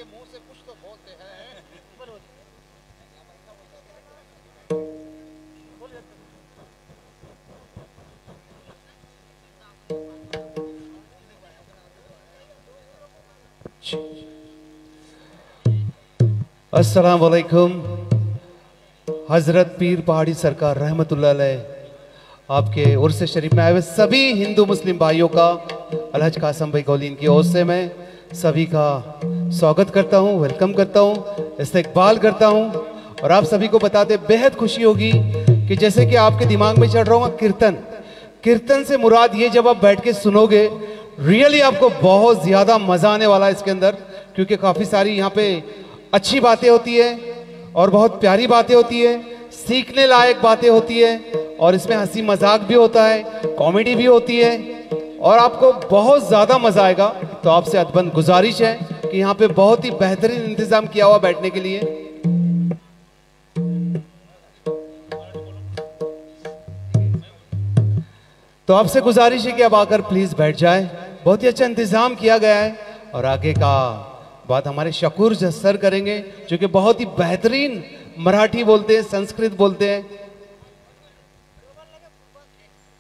मुंह से कुछ तो बोलते हैं। अस्सलाम वालेकुम। हजरत पीर पहाड़ी सरकार रहमतुल्लाह अलैह आपके उर्स शरीफ में आए हुए सभी हिंदू मुस्लिम भाइयों का अलहज कासम भाई गौलीन की ओर से मैं सभी का स्वागत करता हूं, वेलकम करता हूं, इस्तकबाल करता हूं। और आप सभी को बताते बेहद खुशी होगी कि जैसे कि आपके दिमाग में चढ़ रहा होगा कीर्तन, कीर्तन से मुराद ये जब आप बैठ के सुनोगे रियली आपको बहुत ज़्यादा मज़ा आने वाला है इसके अंदर, क्योंकि काफ़ी सारी यहाँ पे अच्छी बातें होती है और बहुत प्यारी बातें होती है, सीखने लायक बातें होती है और इसमें हंसी मजाक भी होता है, कॉमेडी भी होती है और आपको बहुत ज़्यादा मज़ा आएगा। तो आपसे अदबन गुजारिश है कि यहाँ पे बहुत ही बेहतरीन इंतज़ाम किया हुआ बैठने के लिए। तो आपसे गुजारिश है कि अब आकर प्लीज़ बैठ जाए। बहुत ही अच्छा इंतज़ाम किया गया है और आगे का बात हमारे शकूर सर करेंगे जो कि बहुत ही बेहतरीन मराठी बोलते हैं, संस्कृत बोलते हैं।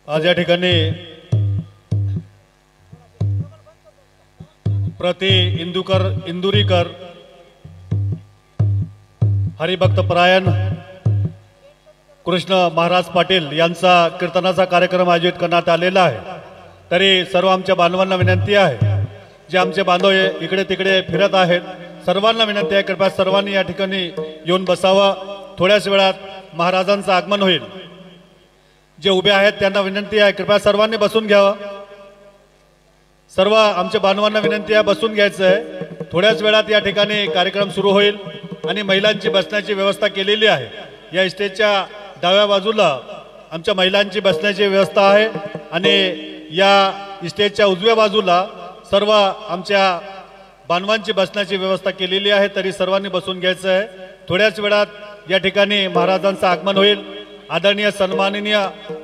आज या ठिकाणी प्रति इंदुरीकर हरिभक्त परायण कृष्ण महाराज पाटील यांचा कीर्तनाचा कार्यक्रम आयोजित करण्यात आलेला आहे। तरी सर्व आमच्या बांधवांना विनंती आहे, जे आमचे बांधव इकडे तिकडे फिरत आहेत सर्वांना विनंती आहे कृपया सर्वांनी या ठिकाणी येऊन बसावं। थोड्याच वेळात महाराजांचं आगमन होईल। जे उभे आहेत त्यांना विनंती आहे कृपया सर्वांनी बसून घ्यावं। सर्व आमच्या बांधवांना विनंती आहे बसून घ्यायचं आहे। थोड्याच वेळात या ठिकाणी कार्यक्रम सुरू होईल आणि महिलांची बसण्याची व्यवस्था केलेली आहे। या स्टेजच्या डाव्या बाजूला आमच्या महिलांची बसण्याची व्यवस्था आहे आणि या स्टेजच्या उजव्या बाजूला सर्व आमच्या बांधवांची बसण्याची व्यवस्था केलेली आहे। तरी सर्वांनी बसून घ्यायचं आहे। थोड्याच वेळात या ठिकाणी महाराजांचं आगमन होईल। आदरणीय सन्माननीय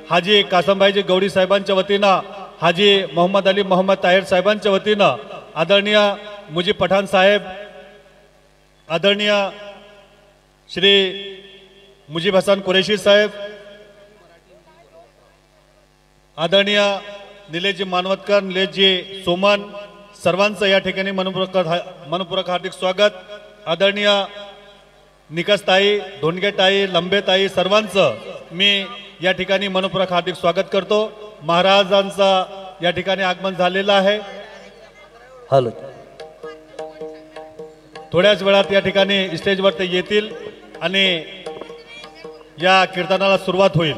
हाजी कासमभाईजी गवडी साहेबांच्या वतीनं, हाजी मोहम्मद अली मोहम्मद ताहिर साहेबांच्या वतीनं, आदरणीय मुजीब पठाण साहेब, आदरणीय श्री मुजीब हसन कुरेशी साहेब, आदरणीय निलेशजी मानवतकर, निलेशजी सोमन, सर्वांचं या ठिकाणी मनपूर्वक हार्दिक स्वागत। आदरणीय निकसताई, धोंडगेताई, लंबेताई सर्वांचं मी या ठिकाणी मनपूर्वक हार्दिक स्वागत करतो। महाराजांचं या ठिकाणी आगमन झालेलं आहे। हॅलो, थोड्याच वेळात या ठिकाणी स्टेजवर ते येतील आणि या कीर्तनाला सुरुवात होईल।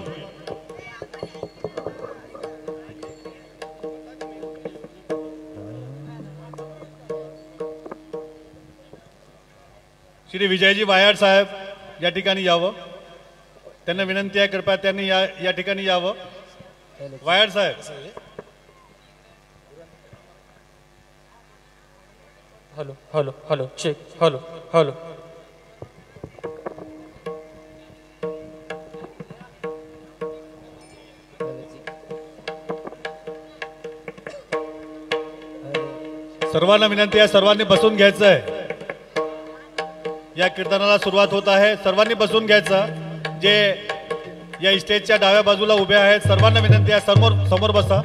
श्री विजयजी वायाड साहेब या ठिकाणी यावं, त्यांना विनंती आहे कृपया त्यांनी या ठिकाणी यावं। वायाड साहेब, hello hello hello check, hello hello सर्वांना विनंती आहे सर्वांनी बसून घ्यायचं आहे। या कीर्तनाला सुरुवात होत आहे, सर्वांनी बसून घ्यायचं। जे या स्टेजच्या डाव्या बाजूला उभे आहेत सर्वांना विनंती आहे समोर बसा।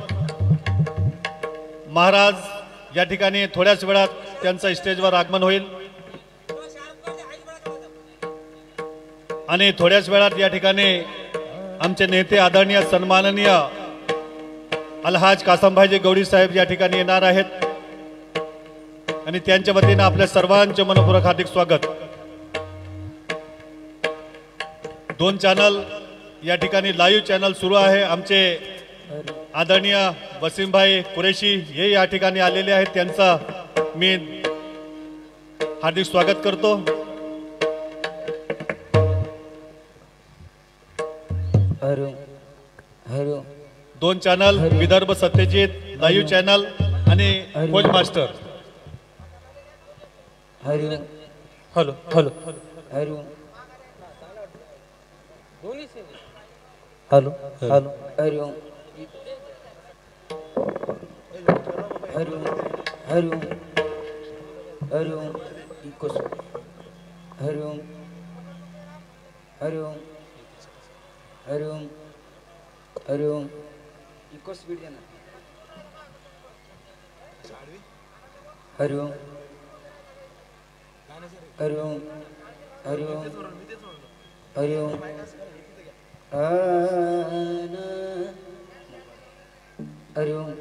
महाराज या ठिकाणी थोड्याच वेळात त्यांचं स्टेजवर आगमन होईल आणि थोड्याच वेळात या ठिकाणी आमचे नेते आदरणीय सन्माननीय अलहाज कासमभाईजी गवडी साहेब या ठिकाणी येणार आहेत आणि त्यांच्या वतीने आपल्या सर्वांचे मनपूर्वक हार्दिक स्वागत। दोन चॅनल या ठिकाणी लाईव्ह चॅनल सुरू आहे। आमचे आदरणीय वसीमभाई कुरेशी हे या ठिकाणी आलेले आहेत, त्यांचा मी हार्दिक स्वागत करतो। दोन channel Vidarbha Satyajit live channel आणि Khoj master. Hello hello hello hello hello hello hello hello हरिओम हरिओम हरिओम हरिओम इको स्पीड देना हरिओम हरिओम हरिओम हरिओम हरिओम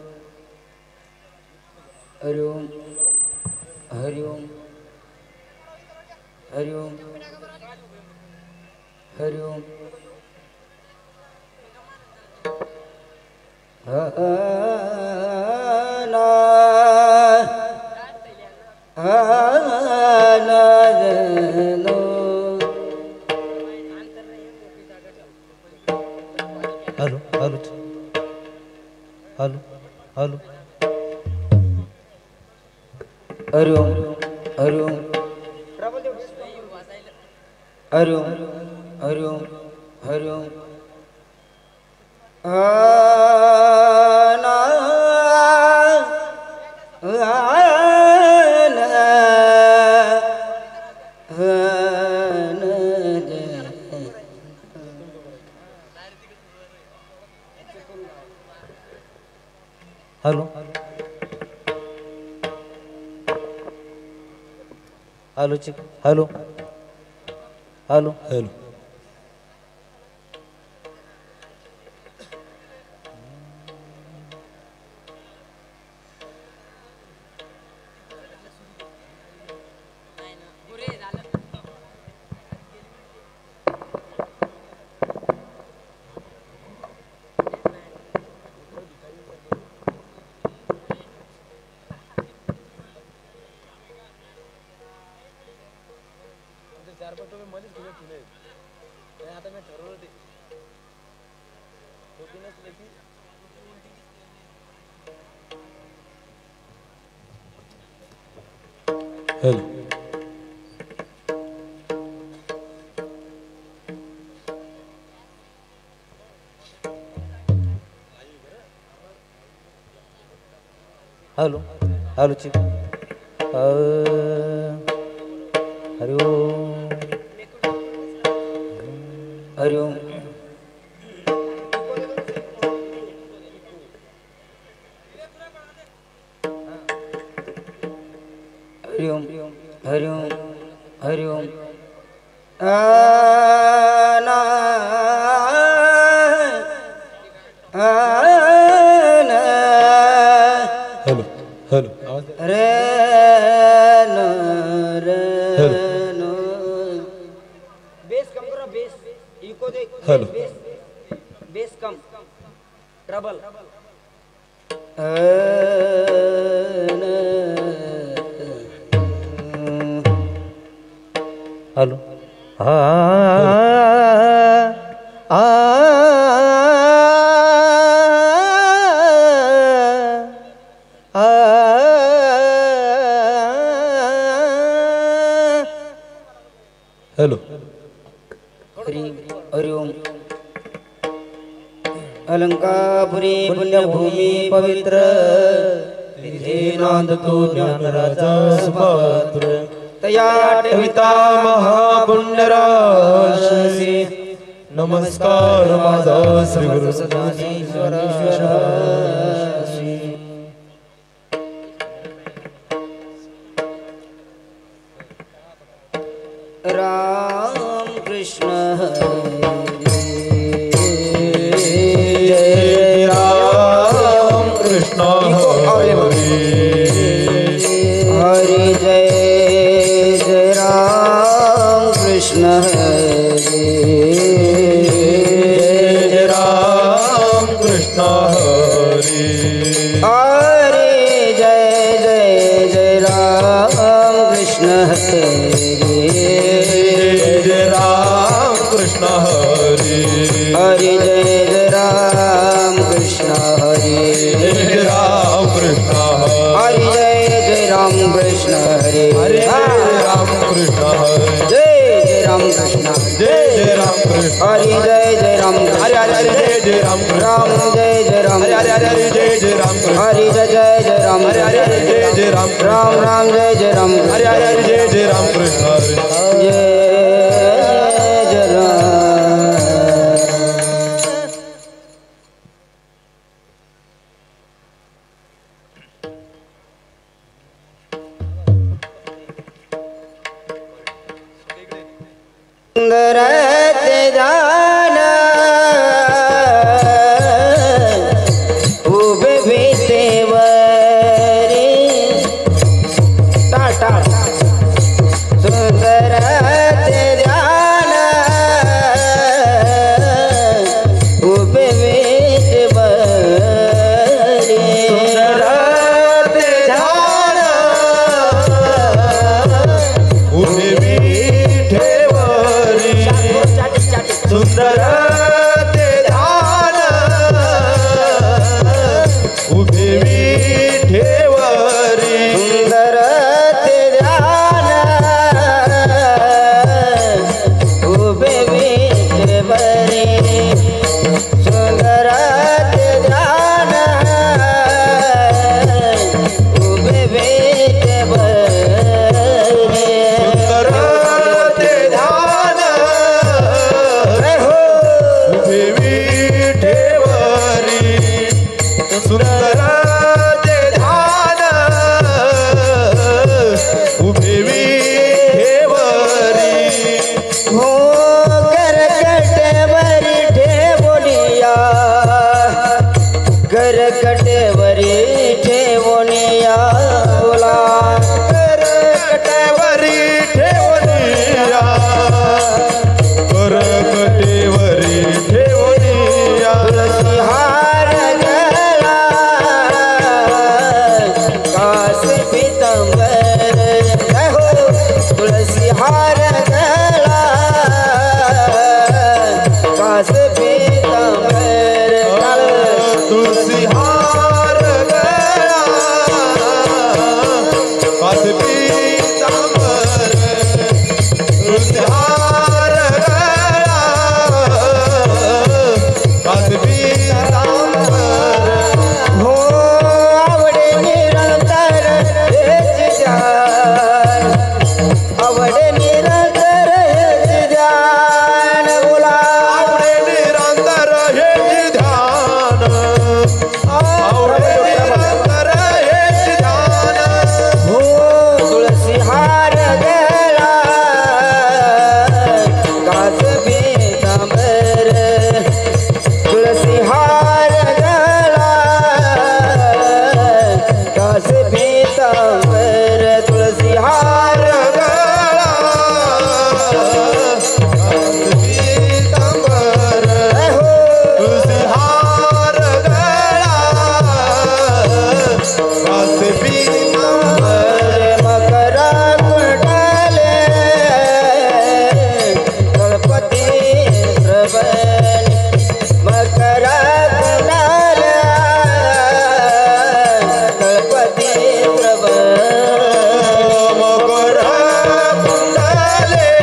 हरिओम हरिओम हरिओम हरिओम हेलो हेलो हेलो हेलो हरिओम हरिओम हरिओम हरिओम हरिओम hello hello check hello hello hello hello hello hello check हरिओम हरिओम हरिओम हरिओम हरिओम हेलो हेलो रे नो बेस कम करो बेस इको दे हेलो। बेस बेस कम ट्रबल हेलो हेलो हरिओम अलंकापुरी पुण्यभूमि पवित्र नांदतो ज्ञान राजा सुपात्र तया कविता महापुण्यराशी नमस्कार माझा श्री गुरु सदाशिवराशी राम कृष्ण जय राम कृष्ण हरि जय जय राम कृष्ण हरि जय राम कृष्ण हरि हरि जय जय जय राम कृष्ण हरि जय राम कृष्ण हरि हरि जय जय राम कृष्ण हरि जय राम कृष्ण हरि जय जय राम कृष्ण हरि हरे राम कृष्ण हरे जय जय राम कृष्ण जय जय राम कृष्ण हरि जय जय राम राम हरे हरे हरे जय जय राम राम जय जय राम हरे हरे हरे जय जय राम हरि जय जय राम हरे हरे हरे जय जय राम राम राम जय जय राम हरे हरे हरे जय जय राम कृष्ण हरे जय जय राम सुंदर जाना उभे भीतेवरी टाटा सुंदर जाना उभे भीतेवरी सुंदर जाना उभे विठेवरी सुंदर ते ध्यान उभे विठेवरी सुंदर ते ध्यान उभे विठेवरी सुंदर ते ध्यान उभे विठेवरी सुंदर ते ध्यान उभे विठेवरी सुंदर ते ध्यान उभे विठेवरी हो करकटवरी ठेवोनिया करकटवरी ठेवोनिया बोला करकटेवरी ठेवनिया करकटेवरी ठेवनिया तुलसी हार गला कास पीतंबर हो तुलसी हार गला कास पीतंबर तुलसी हार गया कास पीतांबर तुलसी हार गया कास पीतांबर हो आवडे निरंतर हेच ध्यान आवडे निरंतर हेच ध्यान बोला आवडे निरंतर हे ध्यान आवडे निरंतर हे ध्यान हो तुलसी हार गेला कास पीतांबर तुलसी हार गेला कास पीतांबर तुलसी हार गळा पीतांबर हो तुलसी हार गळा कास पीतांबर मकर कुंडले गणपती श्रवण मकर कुंडले गणपती श्रवण मकर कुंडले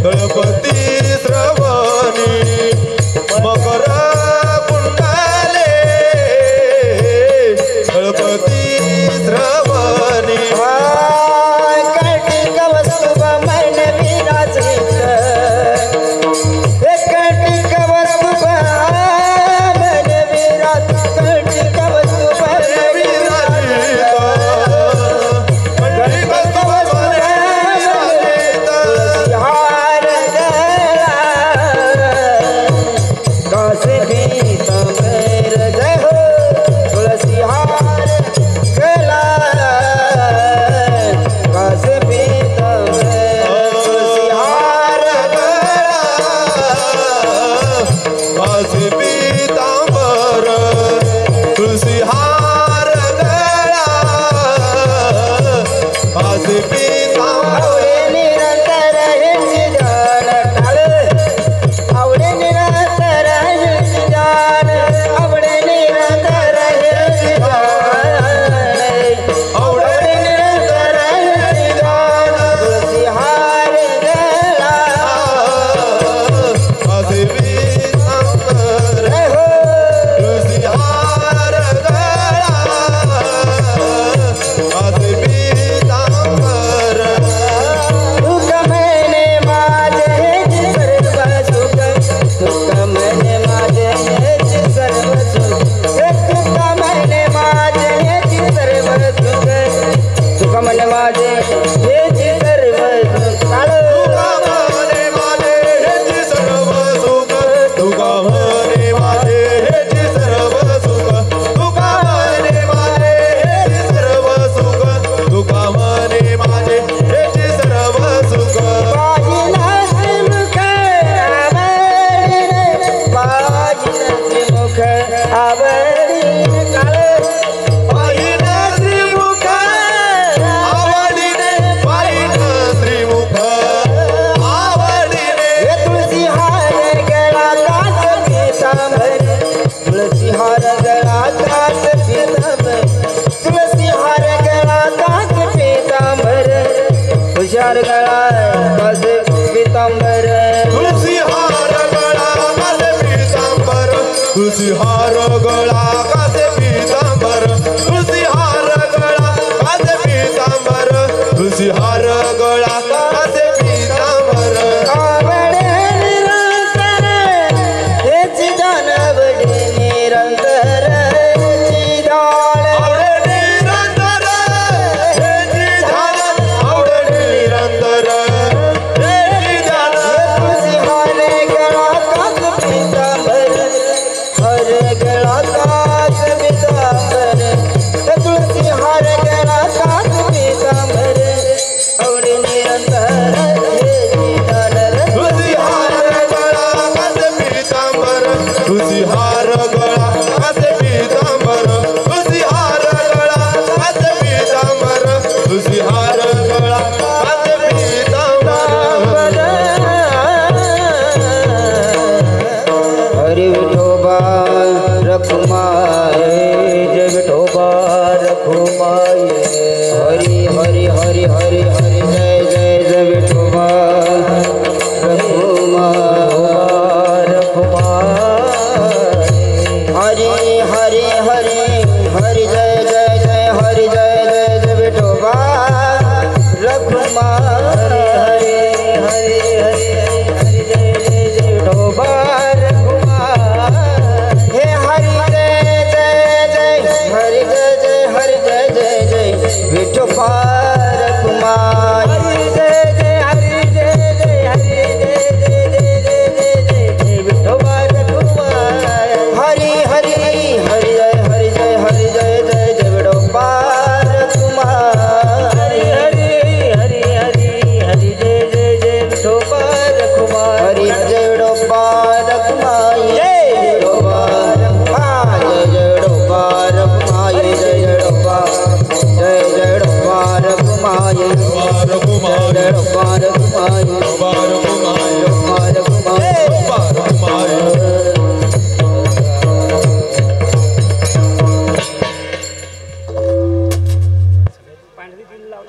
गणपती श्रवणी मकर कुंडले गणपती श्रवणी कार्तिक वस्तु मन विराजित तुळशी हार गळा कासे पीतांबर तुळशी हार गळा कासे पीतांबर तुळशी हार गळा कासे पीतांबर आवडे निरंतर हेची जानवडे निरंतर हेची डाळ आवडे निरंतर हेची झाड आवडे निरंतर हेची झाड तुळशी हार गळा कास पीतांबर हर गळा कास पीतांबर तुळशी हार गळा कास पीतांबर आवडे निरंतर हेची डाळ तुळशी हार गळा कासे पीतांबर तुळशी हार गळा कासे पीतांबर तुळशी हार गळा कासे पीतांबर तुळशी हार गळा कासे पीतांबर हरि विठोबा रखुमाये जय विठोबा रखुमाये हरि हरि हरि हरि हरि जय जय जय विठोबा हरि हरि हरि हरि जय जय जय हरि जय जय जय विठोबा रखुमाये हरि हरि हरि हरि जय जय जय विठोबा हे हरि जय जय जय हरि जय जय हरि जय जय जय विठोबा रखुमाई हरि जय जय हरि जय जय हरि जय जय जय जय जय जय विठोबा रखुमाई हरि हरि हरि जय हरि जय हरि जय जय जय विठोबा रखुमाई हरि हरि हरि हरि जय जय जय विठोबा रखुमाई हरि जय विठोबा रखुमाई जय विठोबा जय जय विठोबा रखुमाई जय जय विठोबा जय जय विठोबा रखुमाई जय Vithoba Rakhumai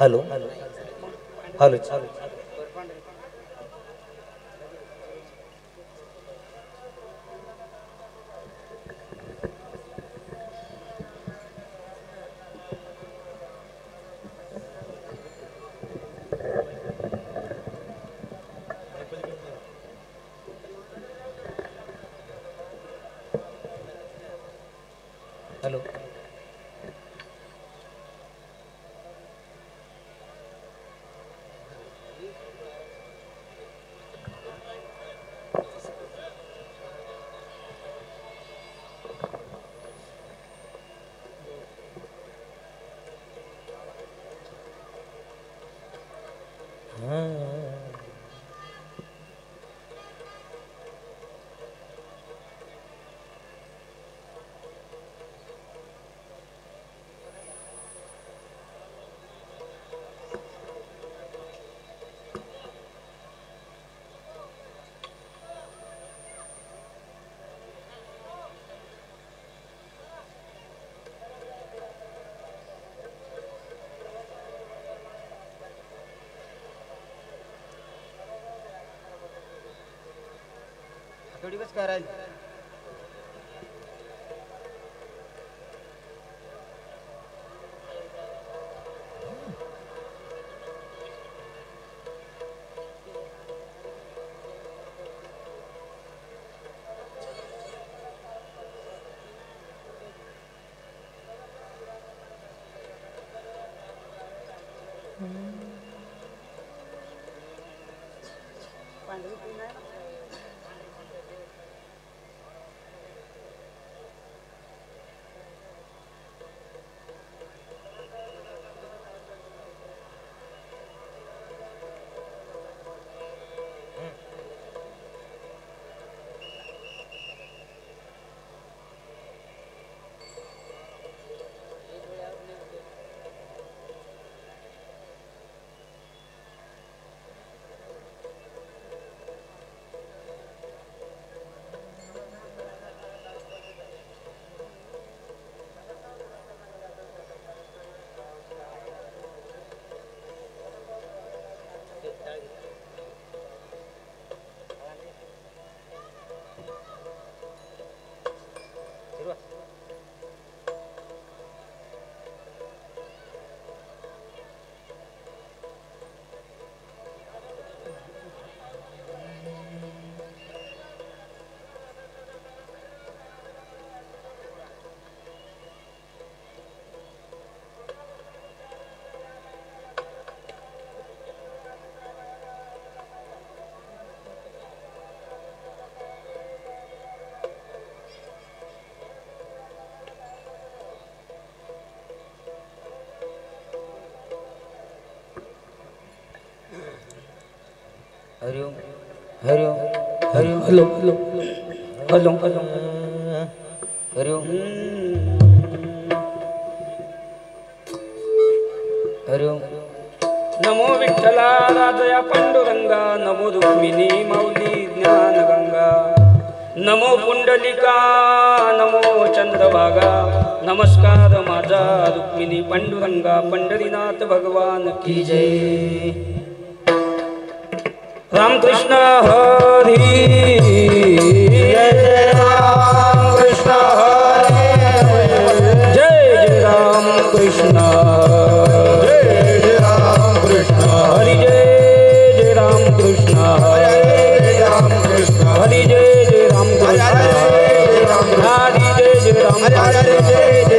hello hello hello थोडी बस करायला हरिओम हरिओम हरिओम हॅलो हॅलो हॅलो हॅलो हरिओम हरिओम नमो विठ्ठला राजया पांडुरंगा नमो रुक्मिणी माऊली ज्ञानगंगा नमो पुंडलिका नमो चंद्रभागा नमस्कार माझा रुक्मिणी पांडुरंगा पंढरीनाथ भगवान की जय रामकृष्ण हरी जय जय रामकृष्ण हरी जय जय रामकृष्ण हरि जय जय रामकृष्ण हरि जय जय रामकृष्ण हरि जय जय रामकृष्ण हरि जय जय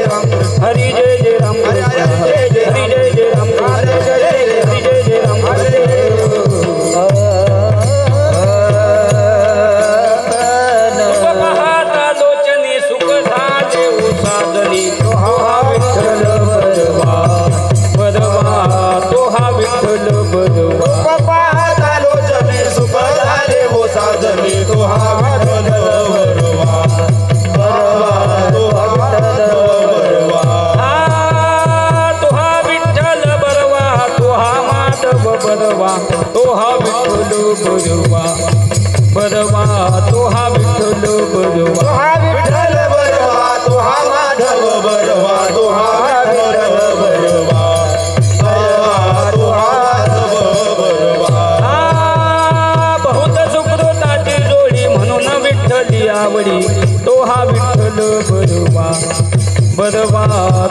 रामकृष्ण हरि जय जय रामकृष्ण हरि जय जय रामकृष्ण पाहता लोचनी सुख झाले ओ साधनी तो हा विठ्ठल बरवा बरवा तो हा विठ्ठल बरवा पाहता लोचनी सुख झाले हो साधनी तो हा विठ्ठल बरवा तो हा बरवा तो हा विठ्ठल बरवा तो हा माधव बरवा तो हा विठ्ठल बरवा बरवा तो हा विठ्ठल बरवा हा विठ्ठल बरवा तो हा माधव बरवा तो हा विठ्ठल बरवा तो हा माधव बरवा बहुत सुकृताची जोडी म्हणून विठ्ठली आवडी तो हा विठ्ठल बरवा बरवा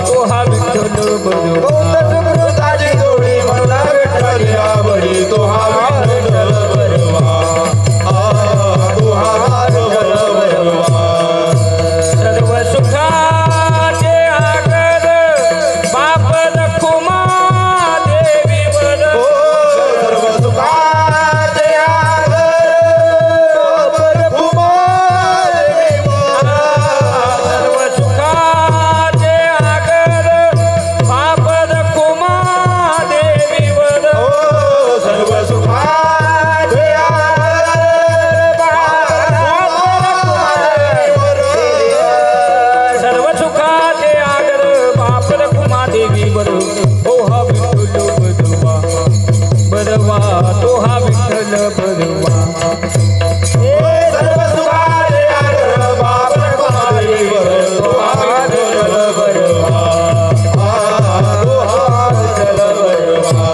तो हा विठ्ठल बरवा सुकृताची जोडी मला विठ्ठल आवडी तो हा विठ्ठल बरवा तो हा विठ्ठल बरवा सर्व सुखाचे आगर बाप रखुमा देवी वर सर्व सुखाचे आगर सर्व सुखाचे आगर बाप रखुमा देवी वर सर्व सुखाचे सर्व सुखाचे आगर बाप रखुमा देवी वर तो हा विठ्ठल बरवा बरवा तो हा विठ्ठल बरवा सर्व सुखाचे आगर बाप रखुमादेवीवर तो हा विठ्ठल बरवा तो हा विठ्ठल बरवा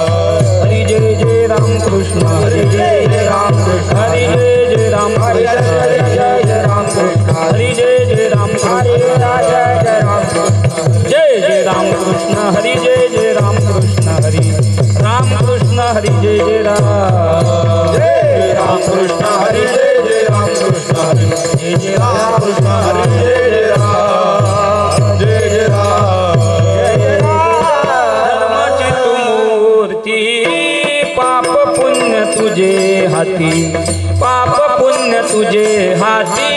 हरि जय जय रामकृष्ण हरि जय जय रामकृष्ण हरि जय जय रामकृष्ण हरि जय जय रामकृष्ण हरि जय जय रामकृष्ण जय जय रामकृष्ण हरि जय जय रामकृष्ण हरि रामकृष्ण हरि जय जय राम जय रामकृष्ण हरि जय जय रामकृष्ण हरि जय जय रामकृष्ण हरि जय जय राम जय जय राम धर्माची तू मूर्ती पाप पुण्य तुझे हाती पाप पुण्य तुझे हाती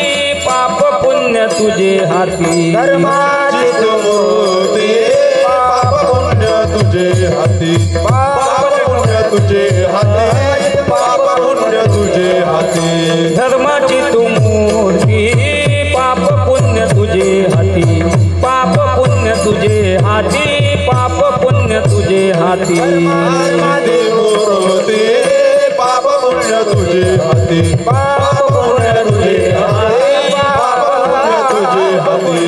पाप पुण्य तुझे हाती धर्माची तू मूर्ती पाप पुण्य तुझे हाती पाप पुण्य तुझे हाती पाप पुण्य तुझे हाती धर्माची तू मूर्ती पाप पुण्य तुझे हाती पाप पुण्य तुझे हाती पाप पुण्य तुझे हाती धर्माची मूर्ती पाप पुण्य तुझे हाती पाप पुण्य तुझे हाती पाप पुण्य तुझे हाती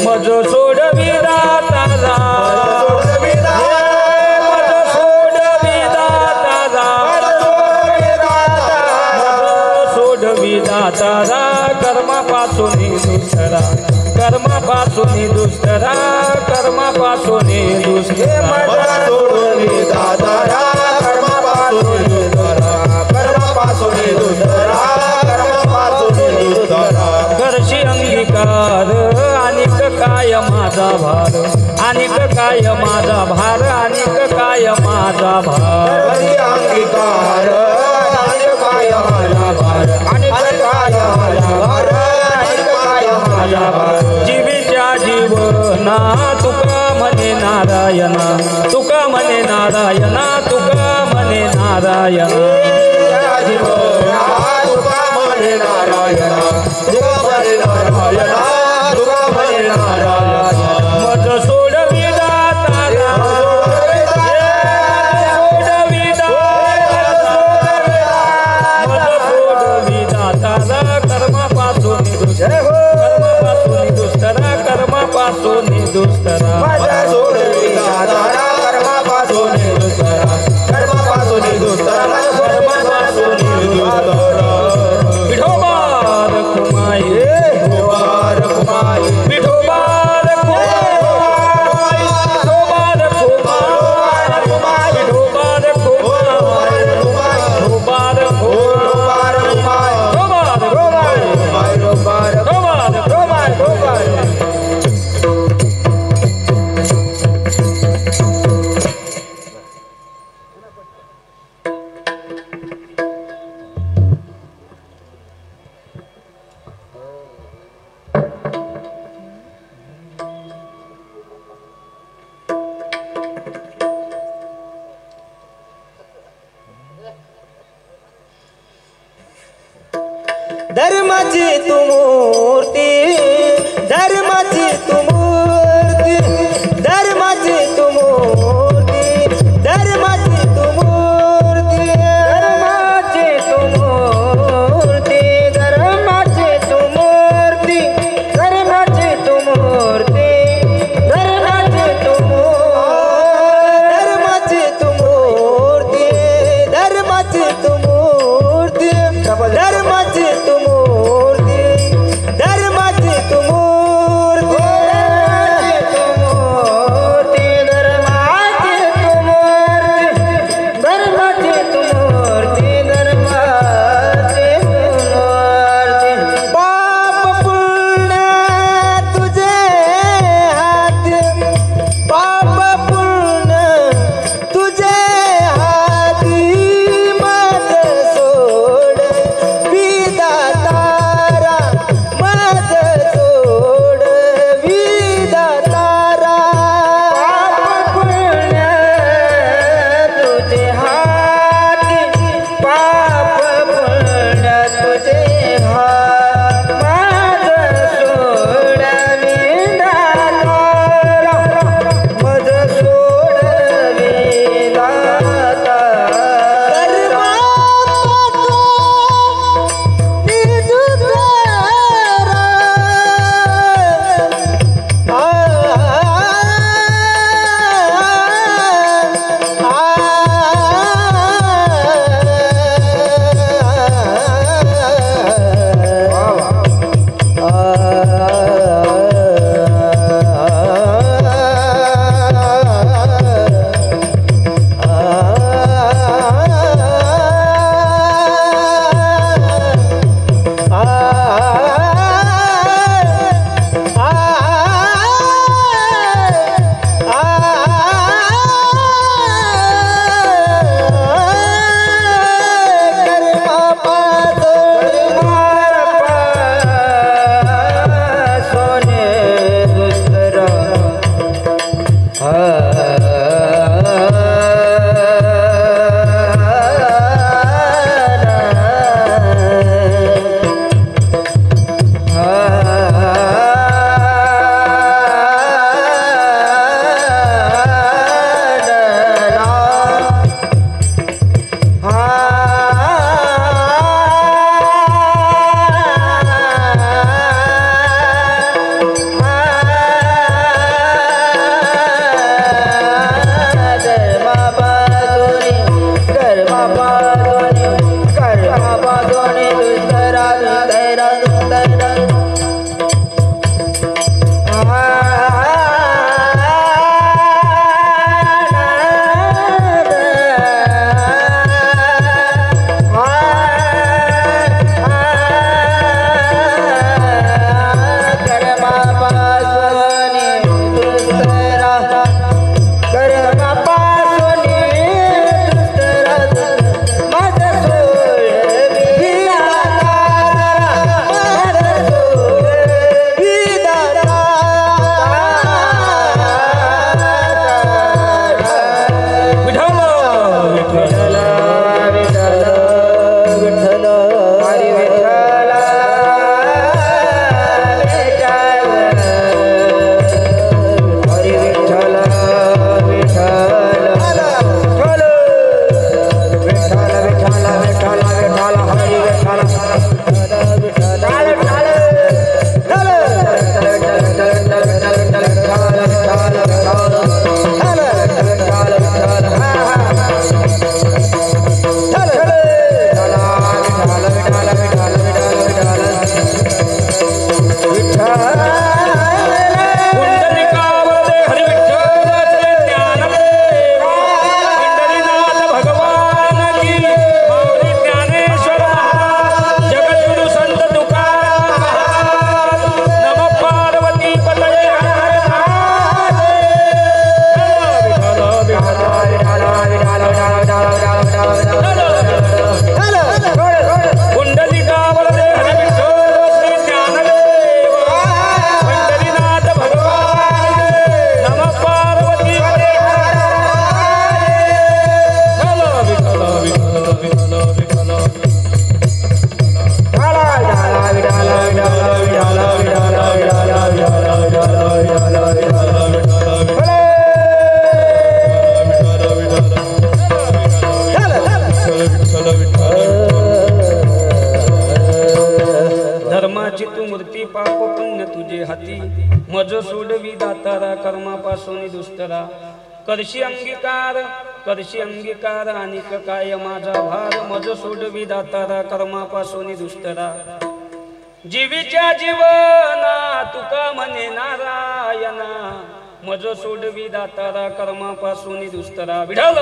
मज सोडविदा तारा सोडविदा मज सोडविदा तारा सोडविदा तारा कर्मापासून दुसरा कर्मापासून दुसरा कर्मापासून दुसरा मला सोडून दादारा कर्मापासून दुसरा कर्मापासून दुसरा कर्मापासून दुसरा करशी अंगीकार अनिक काय माझा भार अनिक काय माझा भार अनिक काय माझा भार हरी अंगीकार अनिक काय माझा भार अनिक काय माझा भार अनिक काय माझा भार जीवीच्या जीवना तुका म्हणे नारायणा तुका म्हणे नारायणा तुका म्हणे नारायणा जीवन धर्माची तू मूर्ती धर्माची तू मूर्ती धर्माची तू मूर्ती धर्माची तू मूर्ती धर्माची तू मूर्ती धर्माची तू मूर्ती धर्माची तू मूर्ती धर्माची तू धर्माची तू मूर्ती धर्माची तू मूर्ती धर्माची तू मूर्ती धर्माची धर्माची तू मूर्ती पाप पुण्य तुझे हाती मज सोडवी दातारा कर्मापासून दुष्टरा करशी अंगीकार अनिक काय माझा भार मज सोडवी दातारा कर्मापासून दुष्टरा जीवीच्या जीवना तुका म्हणे नारायणा मज सोडवी दातारा कर्मापासून दुष्टरा विठाल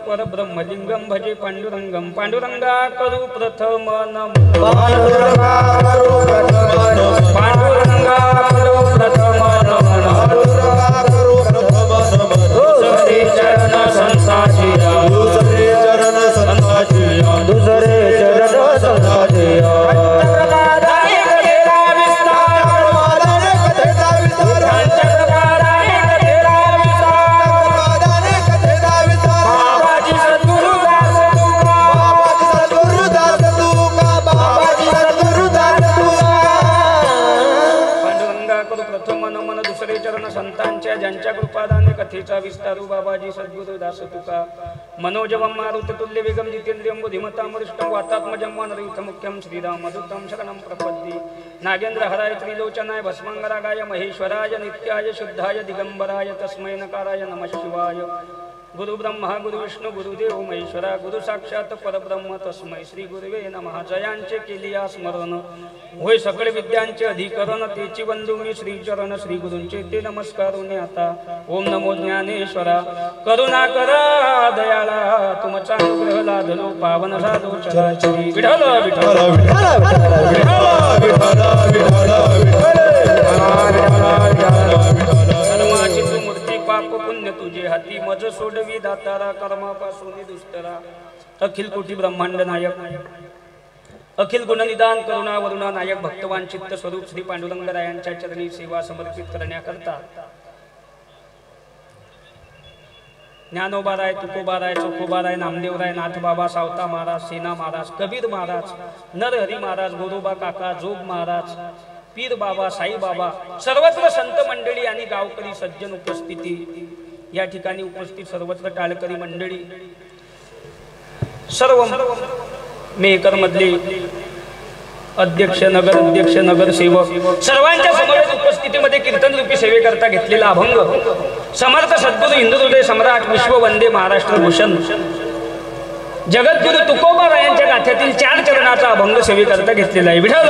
परब्रह्मलिंगम भजे पांडुरंगम पांडुरंगा करू प्रथम नम पांडुरंगा करू प्रथम नम दुसरे चरण संताजिया दुसरे चरण संताजिया दुसरे चरण संताजिया संतांच्या ज्यांच्या कृपादाने कथेचा विस्तारू बाबाजी सद्गुरु दास तुका मनोजवम मारुत तुल्य वेगम जितेंद्रियम बुद्धिमताम वरिष्ठम वातात्मजम वानरयुत मुख्यम श्रीराम मधुतम शरणम प्रपद्ये नागेंद्र हराय त्रिलोचनाय भस्मंगरागाय महेश्वराय नित्याय शुद्धाय दिगंबराय तस्मै नकाराय नमः शिवाय गुरु ब्रह्मा गुरु विष्णु गुरुदेव महेश्वरा गुरु साक्षात परब्रह्म तस्मै श्री गुरुवे नमः जयांचे केलिया स्मरण होय सकळ विद्यांचे अधिकरण तेची बंधू मी श्री चरण श्री गुरूंचे ते नमस्कारुने आता ओम नमो ज्ञानेश्वरा करुणा करा दयाळा तुमचा अनुग्रह लाधलो पावन साधो चराचरी विठ्ठल विठ्ठल धर्माची तू मूर्ती पाप पुण्य तुझे हाती मज सोडवी दातारा कर्मापासून दुष्टरा अखिल कोटी ब्रह्मांड नायक अखिल गुणनिदान करुणा वरुणा नायक भक्तवान चित्त स्वरूप श्री पांडुरंगरायांच्या चरणी सेवा समर्पित करण्याकरता ज्ञानोबाराय तुकोबाराय चोखोबाराय नामदेवराय नाथबाबा सावता महाराज सेना महाराज कबीर महाराज नरहरी महाराज गोरोबा काका जोग महाराज पीर बाबा साई बाबा सर्वत्र संत मंडळी आणि गावकरी सज्जन उपस्थिती या ठिकाणी उपस्थित सर्वत्र टाळकरी मंडळी सर्व मेकर मधले अध्यक्ष नगरसेवक सर्वांच्या समवेत उपस्थितीमध्ये कीर्तन रूपी सेवेकरता घेतलेला अभंग समर्थ सद्गुरु हिंदू हृदय सम्राट विश्व वंदे महाराष्ट्र भूषण जगद्गुरु तुकोबारायांच्या गाथ्यातील 4 चरणाचा अभंग सेवेकरता घेतलेला आहे विठ्ठल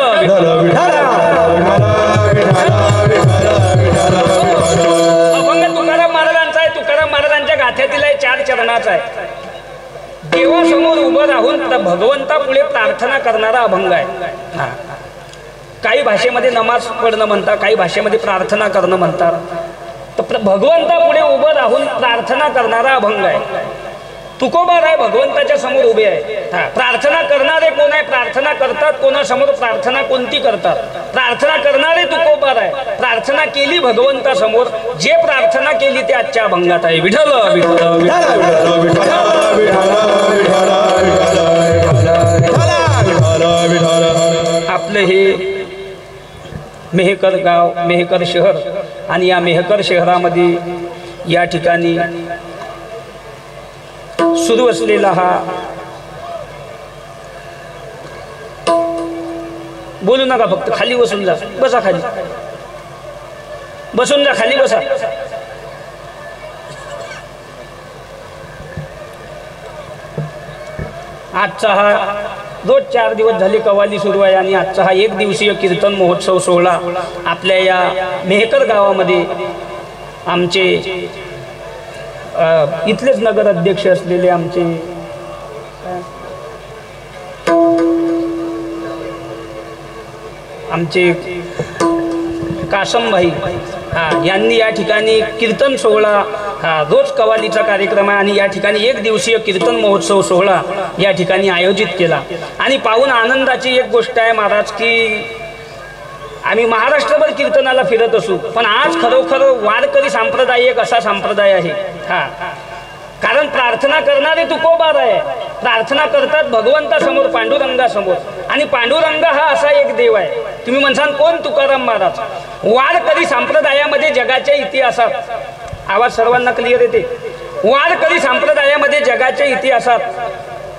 अभंग तुकाराम महाराजांचा आहे तुकाराम महाराजांच्या गाथ्यातील 4 चरणाचा आहे देवासमोर उभं राहून भगवंता पुढे प्रार्थना करणारा अभंग आहे काही भाषेमध्ये नमाज पढणं म्हणतात, काही भाषेमध्ये प्रार्थना करणं म्हणतात. तर भगवंतापुढे उभं राहून प्रार्थना करणारा अभंग आहे. तुकोबार आहे, भगवंताच्या समोर उभे आहे. प्रार्थना करणारे कोण आहे? प्रार्थना करतात कोणासमोर? प्रार्थना कोणती करतात? प्रार्थना करणारे तुकोबार आहे. प्रार्थना केली भगवंतासमोर. जे प्रार्थना केली ते आजच्या अभंगात आहे. विठ्ठल विठ्ठल आपलं हे मेहकर गाव, मेहकर शहर, आणि या मेहकर शहरामध्ये या ठिकाणी सुरू असलेला हा, बोलू नका, फक्त खाली बसून जा. बसा खाली, बसून जा, खाली बसा. आजचा हा रोज 4 दिवस झाले कवाली सुरू आहे आणि आजचा हा 1 दिवसीय कीर्तन महोत्सव सोहळा आपल्या या मेहकर गावामध्ये आमचे इथलेच नगर अध्यक्ष असलेले आमचे कासमभाई यांनी या ठिकाणी कीर्तन सोहळा, रोज कवालीचा कार्यक्रम आहे आणि या ठिकाणी 1 दिवसीय कीर्तन महोत्सव सोहळा या ठिकाणी आयोजित केला. आणि पाहून आनंदाची एक गोष्ट आहे महाराज की आम्ही महाराष्ट्रभर कीर्तनाला फिरत असू, पण आज खरोखर वारकरी संप्रदाय एक असा संप्रदाय आहे. कारण प्रार्थना करणारे तुकोबार आहे. प्रार्थना करतात भगवंतासमोर, पांडुरंगासमोर. आणि पांडुरंग हा असा एक देव आहे. तुम्ही म्हणसाल कोण? तुकाराम महाराज. वारकरी संप्रदायामध्ये जगाच्या इतिहासात, आवाज सर्वांना क्लिअर येते? वारकरी संप्रदायामध्ये जगाच्या इतिहासात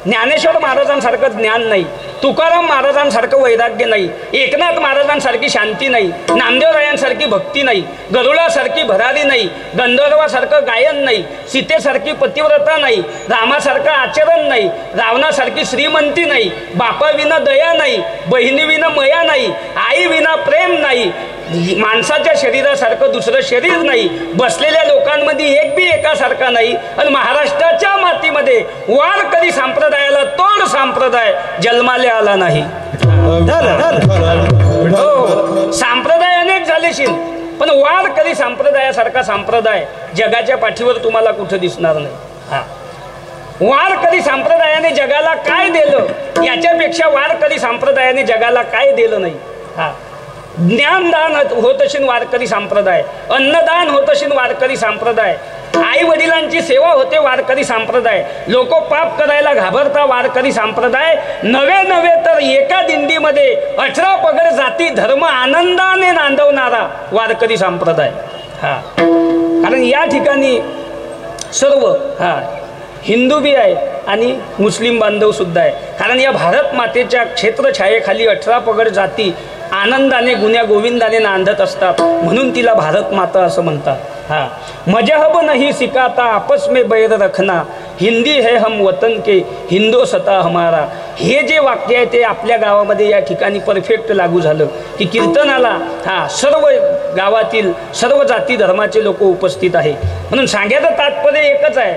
ज्ञानेश्वर महाराजांसारखं ज्ञान नाही, तुकाराम महाराजांसारखं वैराग्य नाही, एकनाथ महाराजांसारखी शांती नाही, नामदेवरायांसारखी भक्ती नाही, गरुडासारखी भरारी नाही, गंधर्वासारखं गायन नाही, सीतेसारखी पतिव्रता नाही, रामासारखं आचरण नाही, रावणासारखी श्रीमंती नाही, बापाविना दया नाही, बहिणीविना मया नाही, आईविना प्रेम नाही, माणसाच्या शरीरासारखं दुसरं शरीर नाही, बसलेल्या लोकांमध्ये एक बी एकासारखा नाही. आणि महाराष्ट्राच्या मातीमध्ये वारकरी संप्रदायाला तोड संप्रदाय जन्माला आला नाही. संप्रदाय अनेक झालेशील, पण वारकरी संप्रदायासारखा संप्रदाय जगाच्या पाठीवर तुम्हाला कुठं दिसणार नाही. वारकरी संप्रदायाने जगाला काय दिलं याच्यापेक्षा वारकरी संप्रदायाने जगाला काय दिलं नाही. ज्ञानदान होत असेल वारकरी संप्रदाय, अन्नदान होत असेल वारकरी संप्रदाय, आई वडिलांची सेवा होते वारकरी संप्रदाय, लोक पाप करायला घाबरता वारकरी संप्रदाय, नवे तर एका दिंडीमध्ये 18 पगड जाती धर्म आनंदाने नांदवणारा वारकरी संप्रदाय. कारण या ठिकाणी सर्व हिंदू बी आहे आणि मुस्लिम बांधव सुद्धा आहे. कारण या भारत मातेच्या क्षेत्रछायेखाली 18 पगड जाती आनंदाने गुन्या गोविंदाने नांदत असतात, म्हणून तिला भारत माता असं म्हणतात. मजहब नहीं सिखाता आपस में बैर रखना, हिंदी है हम वतन के हिंदो सता हमारा. हे जे वाक्य आहे ते आपल्या गावामध्ये या ठिकाणी परफेक्ट लागू झालं की कीर्तनाला सर्व गावातील सर्व जाती धर्माचे लोक उपस्थित आहे. म्हणून सांगायचं तात्पर्य एकच आहे,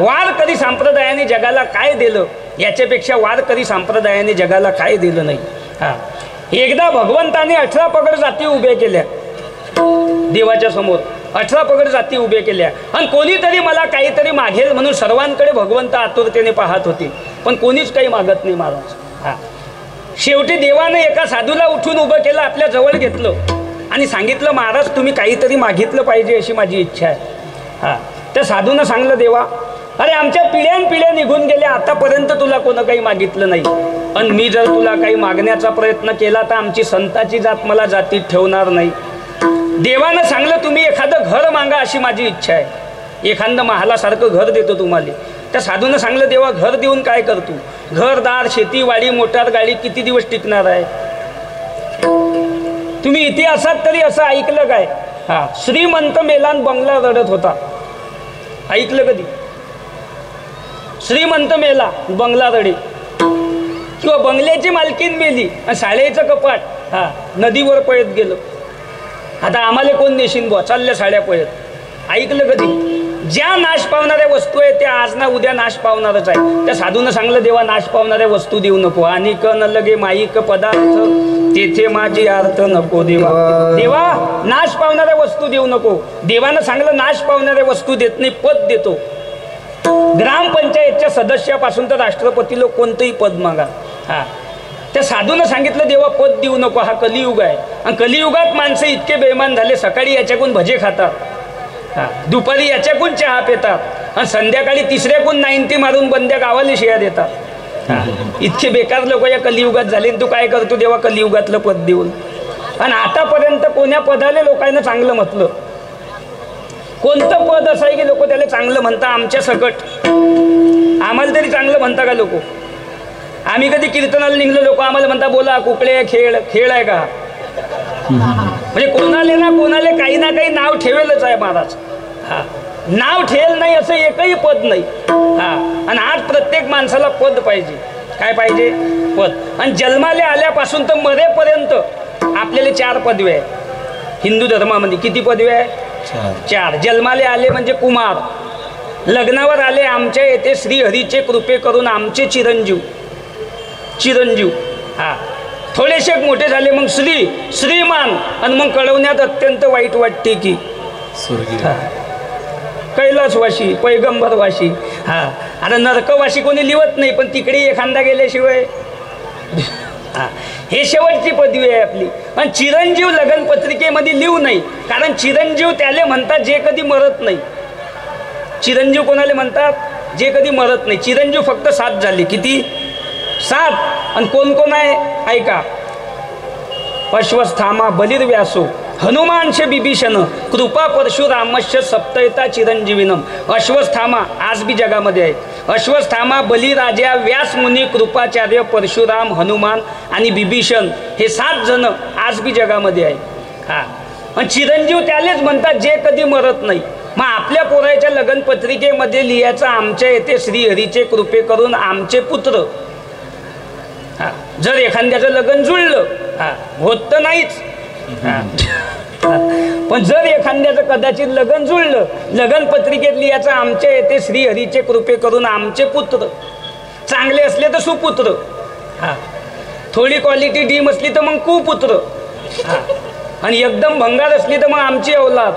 वारकरी संप्रदायाने जगाला काय दिलं याच्यापेक्षा वारकरी संप्रदायाने जगाला काय दिलं नाही. एकदा भगवंताने 18 पगड जाती उभ्या केल्या देवाच्या समोर, 18 पगड जाती उभ्या केल्या आणि कोणीतरी मला काहीतरी मागेल म्हणून सर्वांकडे भगवंत आतुरतेने पाहत होते, पण कोणीच काही मागत नाही महाराज. शेवटी देवाने एका साधूला उठून उभं केलं, आपल्या जवळ घेतलं आणि सांगितलं, महाराज तुम्ही काहीतरी मागितलं पाहिजे अशी माझी इच्छा आहे. त्या साधूनं सांगलं, देवा अरे आमच्या पिढ्यानपिढ्या निघून गेल्या, आतापर्यंत तुला कोण काही मागितलं नाही, आणि मी जर तुला काही मागण्याचा प्रयत्न केला तर आमची संताची जात मला जातीत ठेवणार नाही. देवानं सांगलं तुम्ही एखादं घर मागा अशी माझी इच्छा आहे, एखादं महालासारखं घर देतो तुम्हाला. त्या साधूनं सांगलं, देवा घर देऊन काय करतो, घरदार शेतीवाडी मोटार गाडी किती दिवस टिकणार आहे. तुम्ही इतिहासात तरी असं ऐकलं काय, श्रीमंत मेलान बंगला रडत होता, ऐकलं कधी? श्रीमंत मेला बंगला रडे, किंवा बंगल्याची मालकीन मेली आणि साड्याचं कपाट नदीवर पळत गेलं, आता आम्हाला कोण नेशीन बुवा, चालल्या साड्या पळत, ऐकलं कधी? ज्या नाश पावणाऱ्या वस्तू आहेत त्या आज ना उद्या नाश पावणारच आहे. त्या साधूनं सांगलं देवा नाश पावणाऱ्या वस्तू देऊ नको, आणि क न लगे माईक पदार्थ तेथे माझी अर्थ नको देवा. देवा नाश पावणाऱ्या वस्तू देऊ नको. देवानं सांगलं नाश पावणाऱ्या वस्तू देत नाही, पद देतो. ग्रामपंचायतच्या सदस्यापासून तर राष्ट्रपती लोक कोणतंही पद मागा. हा, त्या साधूनं सांगितलं देवा पद देऊ नको, हा कलियुग आहे. आणि कलियुगात माणसं इतके बेईमान झाले, सकाळी याच्याकडून भजे खातात, हा, दुपारी याच्याकडून चहा पितात, आणि संध्याकाळी तिसऱ्याकडून 90 मारून बंद्या गावाला शिया देतात. इतके बेकार लोक या कलियुगात झाले. तू काय करतो देवा कलियुगातलं पद देऊन? आणि आतापर्यंत कोण्या पदाला लोकांना चांगलं म्हटलं? कोणतं पद असं आहे की लोक त्याला चांगलं म्हणता? आमच्या सकट आम्हाला तरी चांगलं म्हणता का लोक? आम्ही कधी कीर्तनाला निघलो, लोक आम्हाला म्हणता बोला कुकडे खेळ खेळ आहे का? म्हणजे कोणाले ना कोणाले काही ना काही नाव ठेवेलच आहे महाराज. हा, नाव ठेवेल नाही असं एकही पद नाही. हा, आणि आज प्रत्येक माणसाला पद पाहिजे. काय पाहिजे? पद. आणि जन्माले आल्यापासून तर मरेपर्यंत आपल्याला 4 पदवी आहे हिंदू धर्मामध्ये. किती पदवी आहे? 4. जन्माले आले म्हणजे कुमार, लग्नावर आले आमच्या येथे श्रीहरीचे कृपे करून आमचे चिरंजीव. चिरंजीव. हा, थोडेसे मोठे झाले मग श्रीमान, आणि मग कळवण्यात अत्यंत वाईट वाटते की कैलासवाशी, पैगंबरवाशी. हा, आता नरकवाशी कोणी लिहत नाही, पण तिकडे एखादा गेल्याशिवाय. हा, हे शेवटची पदवी आहे आपली. पण चिरंजीव लगन पत्रिकेमध्ये लिहू नाही, कारण चिरंजीव त्याले म्हणतात जे कधी मरत नाही. चिरंजीव कोणाला म्हणतात? जे कधी मरत नाही. चिरंजीव फक्त 7 झाले. किती? 7. आणि कोण कोण आहे ऐका? अश्वस्थामा बलिर्व्यासो हनुमानशे बिभीषण कृपा परशुरामश्य सप्तयता चिरंजीविनम. अश्वस्थामा आज बी जगामध्ये आहेत. अश्वस्थामा, बलिराजा, व्यास मुनी, कृपाचार्य, परशुराम, हनुमान आणि बिभीषण हे 7 जण आज बी जगामध्ये आहेत. हा, आणि चिरंजीव त्यालेच म्हणतात जे कधी मरत नाही. मग आपल्या पोराच्या लग्न पत्रिकेमध्ये लिहायचं आमच्या येथे श्रीहरीचे कृपे करून आमचे पुत्र. हा, जर एखाद्याचं लग्न जुळलं, हा, होत तर नाहीच, पण जर एखाद्याचं कदाचित लग्न जुळलं, लग्न पत्रिकेत लिहायचं आमच्या येथे श्रीहरीचे कृपे करून आमचे पुत्र. चांगले असले तर सुपुत्र. हा, थोडी क्वालिटी डीम असली तर मग कुपुत्र. हा, आणि एकदम भंगार असली तर मग आमची औलाद.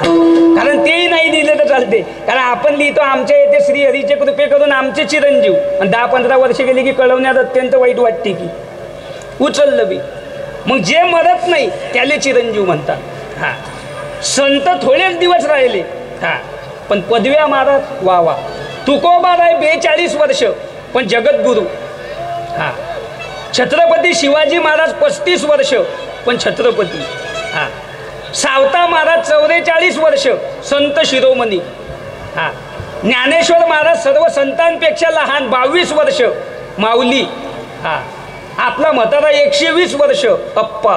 कारण तेही नाही दिले तर चालते, कारण आपण लिहितो आमच्या येथे श्रीहरीचे कृपे करून आमचे चिरंजीव, आणि 10-15 वर्ष गेली की कळवण्यात अत्यंत वाईट वाटते की उचललं बी. मग जे मरत नाही त्याले चिरंजीव म्हणतात. हा, संत थोडेच दिवस राहिले. हा, पण पदव्या महाराज वा वा. तुकोबा राय 42 वर्ष पण जगद्गुरु. हा, छत्रपती शिवाजी महाराज 35 वर्ष पण छत्रपती. हा, सावता महाराज 44 वर्ष संत शिरोमणी. हा, ज्ञानेश्वर महाराज सर्व संतांपेक्षा लहान 22 वर्ष माऊली. हा, आपला म्हातारा 120 वर्ष अप्पा.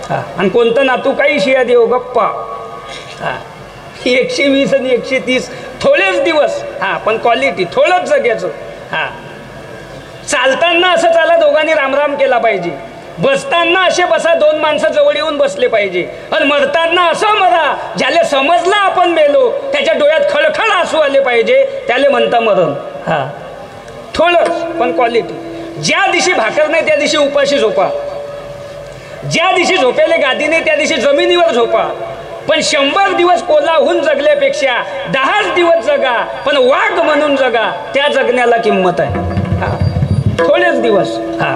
हा, आणि कोणतं नातू काही शिया देव गप्पा. हा, 120 आणि 130 थोडेच दिवस. हा, पण क्वालिटी थोडंच जग्याचं. हा, चालताना असं चाला दोघांनी रामराम केला पाहिजे. बसताना असे बसा 2 माणसं जवळ येऊन बसले पाहिजे. आणि मरताना असं मरा ज्याला समजलं आपण मेलो त्याच्या डोळ्यात खळखळ आसू आले पाहिजे, त्याला म्हणता मरण. हा, थोडंच पण क्वालिटी. ज्या दिवशी भाकर नाही त्या दिवशी उपाशी झोपा. ज्या दिवशी झोपेले गादी नाही त्या दिवशी जमिनीवर झोपा. पण 100 दिवस कोल्हाहून जगल्यापेक्षा 10 दिवस जगा पण वाघ म्हणून जगा, त्या जगण्याला किंमत आहे. हा, थोडेच दिवस. हा,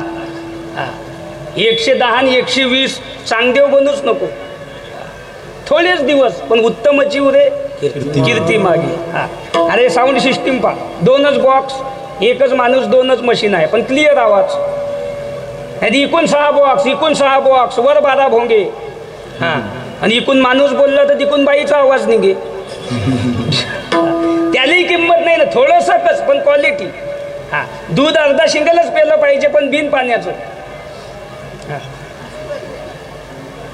हा, 110 आणि 120 चांगदेव बनूच नको. थोडेच दिवस पण उत्तमची उरे कीर्ती मागे. हा, अरे साऊंड सिस्टीम पा 2च बॉक्स, 1च माणूस, 2च मशीन आहे पण क्लिअर आवाज. इकून 6 बॉक्स, इकून 6 बॉक्स, वर 12 भोंगे. हा, आणि इकून माणूस बोलला तर तिकून बाईचा आवाज निघे. त्यालाही किंमत नाही ना. थोडंसंच पण क्वालिटी. हा, दूध अर्धा शिंगलच पेलं पाहिजे पण बिन पाण्याचं.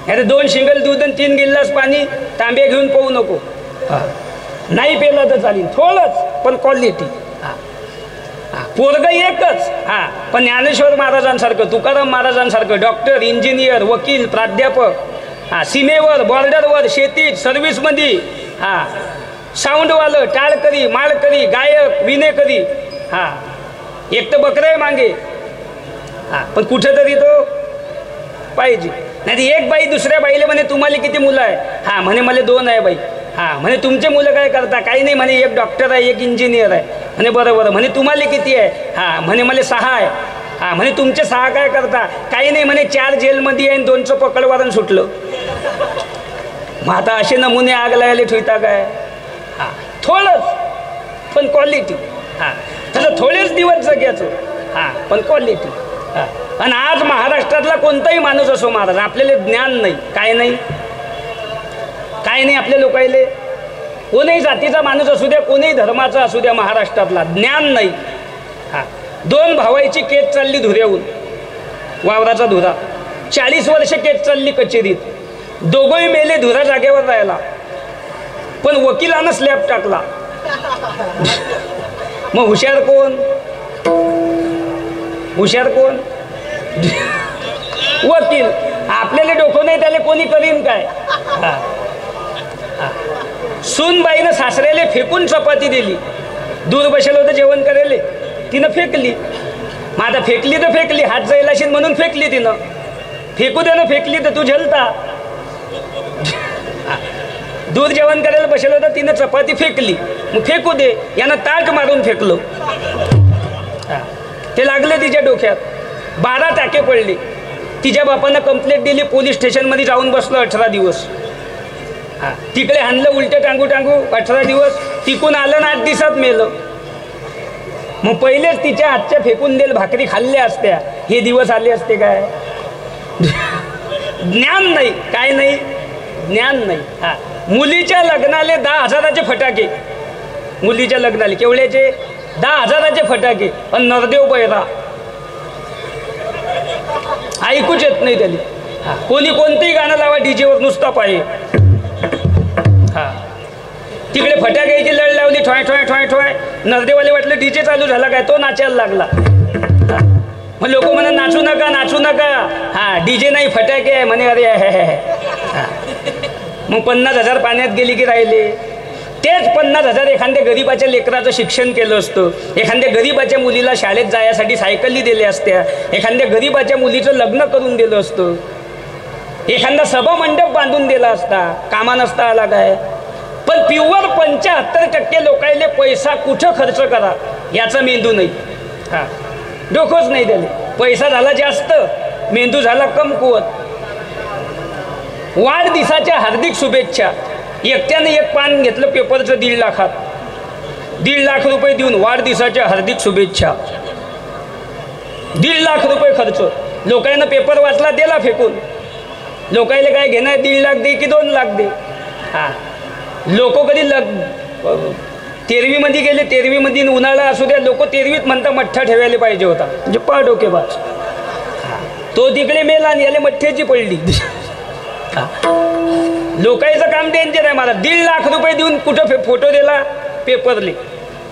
अरे 2 शिंगल दूध आणि 3 गिल्लास पाणी तांबे घेऊन पाहू नको. नाही पेलं तर चालेल, थोडंच पण क्वालिटी. पोरग एकच. हा, पण ज्ञानेश्वर महाराजांसारखं, तुकाराम महाराजांसारखं डॉक्टर, इंजिनियर, वकील, प्राध्यापक. हा सीमेवर बॉर्डरवर शेतीत सर्व्हिसमध्ये हा साऊंडवालं टाळकरी माळकरी गायक विनेकरी हा एक तर बकरं आहे मागे हा पण कुठेतरी तो पाहिजे. नाही एक बाई दुसऱ्या बाईले म्हणे तुम्हाला किती मुलं आहे हा म्हणे मला 2 आहे बाई हा म्हणे तुमचे मुलं काय करता काही नाही म्हणे एक डॉक्टर आहे एक इंजिनियर आहे म्हणे बरं म्हणे तुम्हाला किती आहे हा म्हणे मला 6 आहे हा म्हणे तुमचे 6 काय करता काही नाही म्हणे 4 जेलमध्ये आहे 2चं पकडवारण सुटलं. मग आता असे नमुने आग लागायला ठेवता काय हा थोडंच पण क्वालिटी हा तसं थोडेच दिवस जग्याचं हा पण क्वालिटी हा. आणि आज महाराष्ट्रातला कोणताही माणूस असो महाराज आपल्याला ज्ञान नाही काय नाही आपल्या लोकायले कोणीही जातीचा माणूस असू द्या कोणीही धर्माचा असू द्या महाराष्ट्रातला ज्ञान नाही हा. 2 भावाची केस चालली धुऱ्याहून वावराचा धुरा 40 वर्ष केस चालली कचेरीत दोघंही मेले धुरा जागेवर राहिला पण वकिलानं स्लॅब टाकला. मग हुशार कोण वकील. आपल्याला डोकं नाही त्याला कोणी करीन काय. सूनबाईनं सासऱ्याला फेकून चपाती दिली दूर बसेल होतं जेवण करायला तिनं फेकली. मग आता फेकली तर फेकली हात जायला असेल म्हणून फेकली तिनं फेकू दे ना फेकली तर तू झलता. दूध जेवण करायला बसेल होतं तिनं चपाती फेकली मग फेकू दे यानं ताट मारून फेकलं ते लागलं तिच्या डोक्यात 12 टाके पडले. तिच्या बापानं कंप्लेंट दिली पोलीस स्टेशनमध्ये जाऊन बसलं 18 दिवस हा तिकडे हाणलं उलटे टांगू 18 दिवस तिकून आलं ना 8 दिवसात मेलं. मग पहिलेच तिच्या हातच्या फेकून देईल भाकरी खाल्ल्या असत्या हे दिवस आले असते काय. ज्ञान नाही काय नाही ज्ञान नाही हा. मुलीच्या लग्नाले 10,000चे फटाके मुलीच्या लग्नाले केवढ्याचे 10,000चे फटाके पण नरदेव बैरा ऐकूच येत नाही त्याला. कोणी कोणतंही गाणं लावा डीजेवर नुसता पाहिजे हा. तिकडे फटाक्याची लढ लावली ठोय ठोय ठोय ठोय नरदेवाले वाटलं डीजे चालू झाला काय तो नाचायला लागला. मग लोक म्हणा नाचू नका हा डीजे नाही फटाके आहे म्हणे अरे हा. मग 50,000 पाण्यात गेली की राहिले. तेच 50,000 एखाद्या गरीबाच्या लेकराचं शिक्षण केलं असतं एखाद्या गरीबाच्या मुलीला शाळेत जायसाठी सायकली दिल्या असत्या एखाद्या गरीबाच्या मुलीचं लग्न करून दिलं असतं एखादा सभा मंडप बांधून दिला असता कामा नसता आला काय. पण प्युअर 75% लोकांले पैसा कुठं खर्च करा याचा मेंदू नाही हा डोकंच नाही त्याला. पैसा झाला जास्त मेंदू झाला कमकुवत. वाढदिवसाच्या हार्दिक शुभेच्छा एकट्याने एक पान घेतलं पेपरचं 1.5 लाखात 1.5 लाख रुपये देऊन वाढदिवसाच्या हार्दिक शुभेच्छा 1.5 लाख रुपये खर्च. लोकांना पेपर वाचला दिला फेकून. लोकांना काय घेणार 1.5 लाख दे की 2 लाख दे हा. लोक कधी 13वीमध्ये गेले 13वीमध्ये उन्हाळा असू द्या लोक 13वीत म्हणता मठ्ठा ठेवायला पाहिजे होता म्हणजे पा डोकेबाज. तो तिकडे मेला आणि याला मठ्ठ्याची पडली. लोकांचं काम डेंजर आहे मला. 1.5 लाख रुपये देऊन कुठं फोटो दिला पेपरले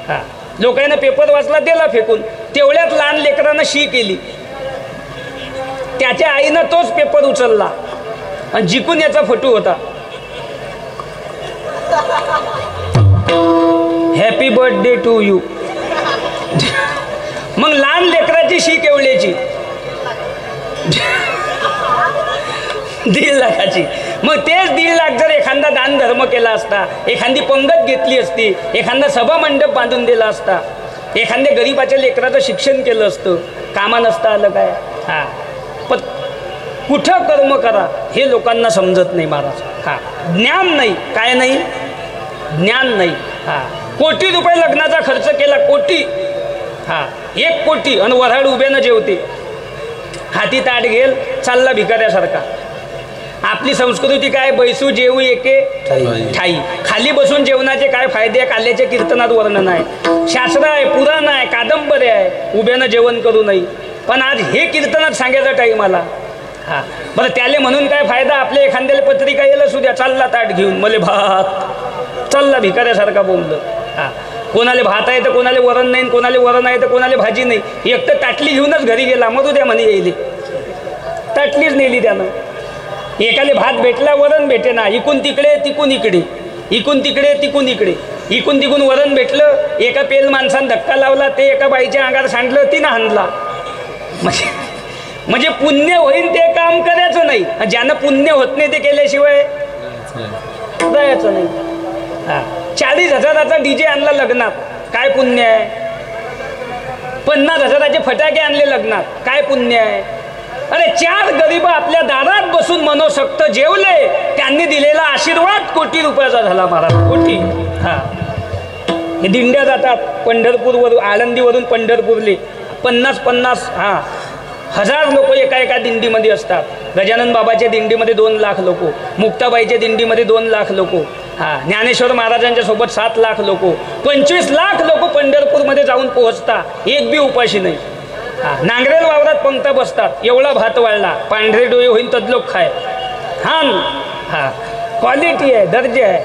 हा. लोकांना पेपर वाचला दिला फेकून. तेवढ्यात लहान लेकरांना शी केली त्याच्या आईनं तोच पेपर उचलला आणि जिंकून याचा फोटो होता. Happy birthday to you. मग लहान लेकराची शी केवढ्याची 1.5 लाखाची. मग तेच 1.5 लाख जर एखादा दान धर्म केला असता एखादी पंगत घेतली असती एखादा सभा मंडप बांधून दिला असता एखाद्या गरीबाच्या लेकराचं शिक्षण केलं असतं कामा नसतं आलं काय हा. पण कुठं कर्म करा हे लोकांना समजत नाही महाराज हा. ज्ञान नाही काय नाही ज्ञान नाही हा. कोटी रुपये लग्नाचा खर्च केला कोटी हा 1 कोटी आणि वऱ्हाड उभ्यानं जेवते हाती ताट घेल चालला भिकाऱ्यासारखा. आपली संस्कृती काय बैसू जेवू एके ठाई. खाली बसून जेवणाचे काय फायदे काल्याच्या कीर्तनात वर्णन आहे शास्त्र आहे पुराण आहे कादंबरी आहे उभ्यानं जेवण करू नये. पण आज हे कीर्तनात सांगायचा टाईम आला हा. बरं त्याले म्हणून काय फायदा आपल्या एखाद्याला पत्रिका येईल असू द्या चालला ताट घेऊन मले भात चालला भिकाऱ्यासारखा बोंबलं हा. कोणाला भात आहे तर कोणाला वरण नाही कोणाला वरण आहे तर कोणाला भाजी नाही. एक तर ताटली घेऊनच घरी गेला मग उद्या म्हणे येईल ताटलीच नेली त्यानं एकाले भात भेटला वरण भेटे ना, इकून तिकडे तिकून इकडे, इकून तिकडे तिकून इकडे, इकून तिकून वरण भेटलं. एका पेल माणसानं धक्का लावला, ते एका बाईच्या अंगावर सांडलं, तिनं हाणला. म्हणजे पुण्य होईल ते काम करायचं नाही. ज्यानं पुण्य होत नाही ते केल्याशिवाय जायचं नाही. 40,000चा डीजे आणला लग्नात, काय पुण्य आहे? 50,000चे फटाके आणले लग्नात, काय पुण्य आहे? अरे 4 गरीब आपल्या दारात बसून मनोशक्त जेवले, त्यांनी दिलेला आशीर्वाद कोटी रुपयाचा झाला महाराज, कोटी. हे दिंड्या जातात पंढरपूरवरून, आळंदीवरून पंढरपूरले 50 हजार लोक एका दिंडीमध्ये असतात. गजानन बाबाच्या दिंडीमध्ये 2 लाख लोक, मुक्ताबाईच्या दिंडीमध्ये 2 लाख लोक, ज्ञानेश्वर महाराजांच्या सोबत 7 लाख लोक, 25 लाख लोक पंढरपूरमध्ये जाऊन पोहोचता, एक बी उपाशी नाही. नांगरेल वावरात पंक्ता बसतात, एवढा भात वाढला, पांढरे डोळे होईन तदलोक खाय. क्वालिटी आहे, दर्जे आहे.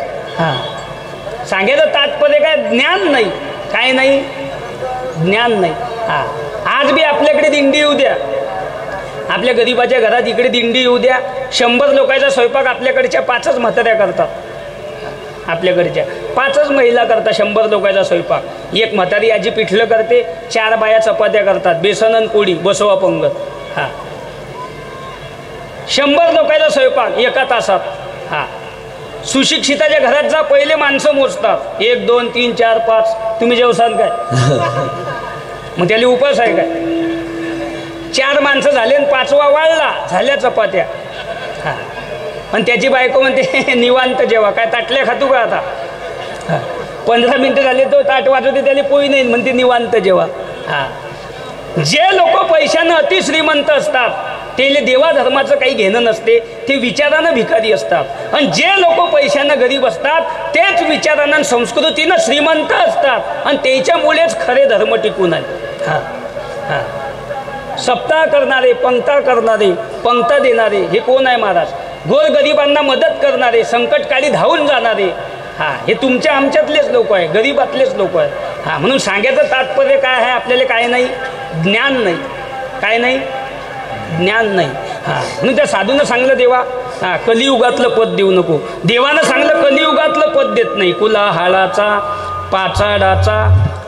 सांगायचं तात्पर्य काय? ज्ञान नाही, काय नाही? ज्ञान नाही. आज बी आपल्याकडे दिंडी येऊ द्या, आपल्या गरीबाच्या घरात इकडे दिंडी येऊ द्या, 100 लोकांचा स्वयंपाक आपल्याकडच्या 5च म्हाताऱ्या करतात, आपल्याकडच्या 5च महिला करतात 100 लोकांचा स्वयंपाक. एक म्हातारी आजी पिठलं करते, 4 बाया चपात्या करतात, बेसन आणि पोळी, बसवा पंगत. 100 लोकांचा स्वयंपाक एका तासात. सुशिक्षिताच्या घरात जा, पहिले माणसं मोजतात, 1 2 3 4 5, तुम्ही जेवसान काय? मग त्याला उपास आहे काय? 4 माणसं झाले आणि 5वा वाढला, झाल्या चपात्या. आणि त्याची बायको म्हणते निवांत जेवा, काय ताटल्या खातू का आता? 15 मिनिटं झाले तो ताट वाजवते, त्याला पोळी नाही, म्हणते निवांत जेवा. जे लोक पैशानं अति श्रीमंत असतात ते देवा धर्माचं काही घेणं नसते, ते विचारानं भिकारी असतात. आणि जे लोक पैशानं गरीब असतात तेच विचारानं संस्कृतीनं श्रीमंत असतात, आणि त्याच्यामुळेच खरे धर्म टिकून आहे. सप्ताह करणारे, पंक्ता करणारे, पंक्ता देणारे हे कोण आहे महाराज? गोरगरिबांना मदत करणारे, संकटकाळी धावून जाणारे, हे तुमच्या आमच्यातलेच लोक आहे, गरीबातलेच लोक आहे. म्हणून सांगायचं तात्पर्य काय आहे? आपल्याला काय नाही? ज्ञान नाही. काय नाही? ज्ञान नाही. म्हणून त्या साधूनं सांगलं देवा कलियुगातलं पद देऊ नको. देवानं सांगलं कलियुगातलं पद देत नाही. कुला हाळाचा पाचाडाचा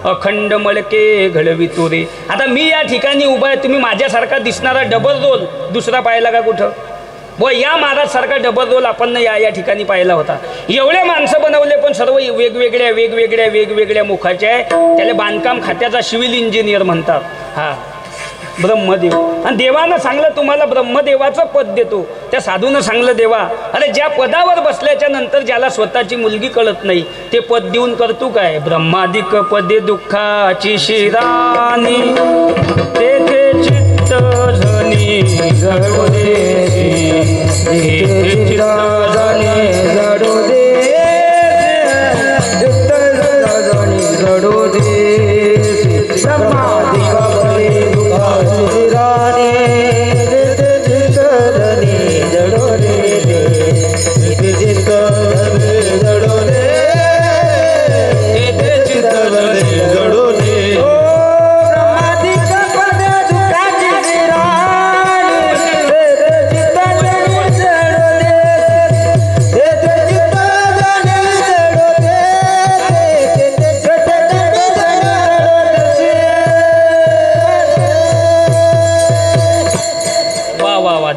अखंड मळके घडवितो रे. आता मी या ठिकाणी उभा आहे, तुम्ही माझ्यासारखा दिसणारा डबल रोल दुसरा पाहिला का कुठं? या महाराज सारखा डबल रोल आपण या ठिकाणी पाहिला होता. एवढे माणसं बनवले, पण सर्व वेगवेगळ्या मुखाचे आहे. त्याला बांधकाम खात्याचा सिव्हिल इंजिनियर म्हणतात. ब्रह्मदेव. आणि देवानं सांगलं तुम्हाला ब्रह्मदेवाचं पद देतो. त्या साधूनं सांगलं देवा अरे ज्या पदावर बसल्याच्या नंतर ज्याला स्वतःची मुलगी कळत नाही ते पद देऊन करतो काय? ब्रह्मादिक पदे दुःखाची शिरानी तेथे चित्त झनी जडो दे, चित्त झनी जडो दे, चित्त झनी जडो दे. ब्रह्मादिक पदे दुःखाची शिरानी तेथे चित्त झनी जडो दे, चित्त झनी जडो दे, तेथे चित्त झनी जडो दे.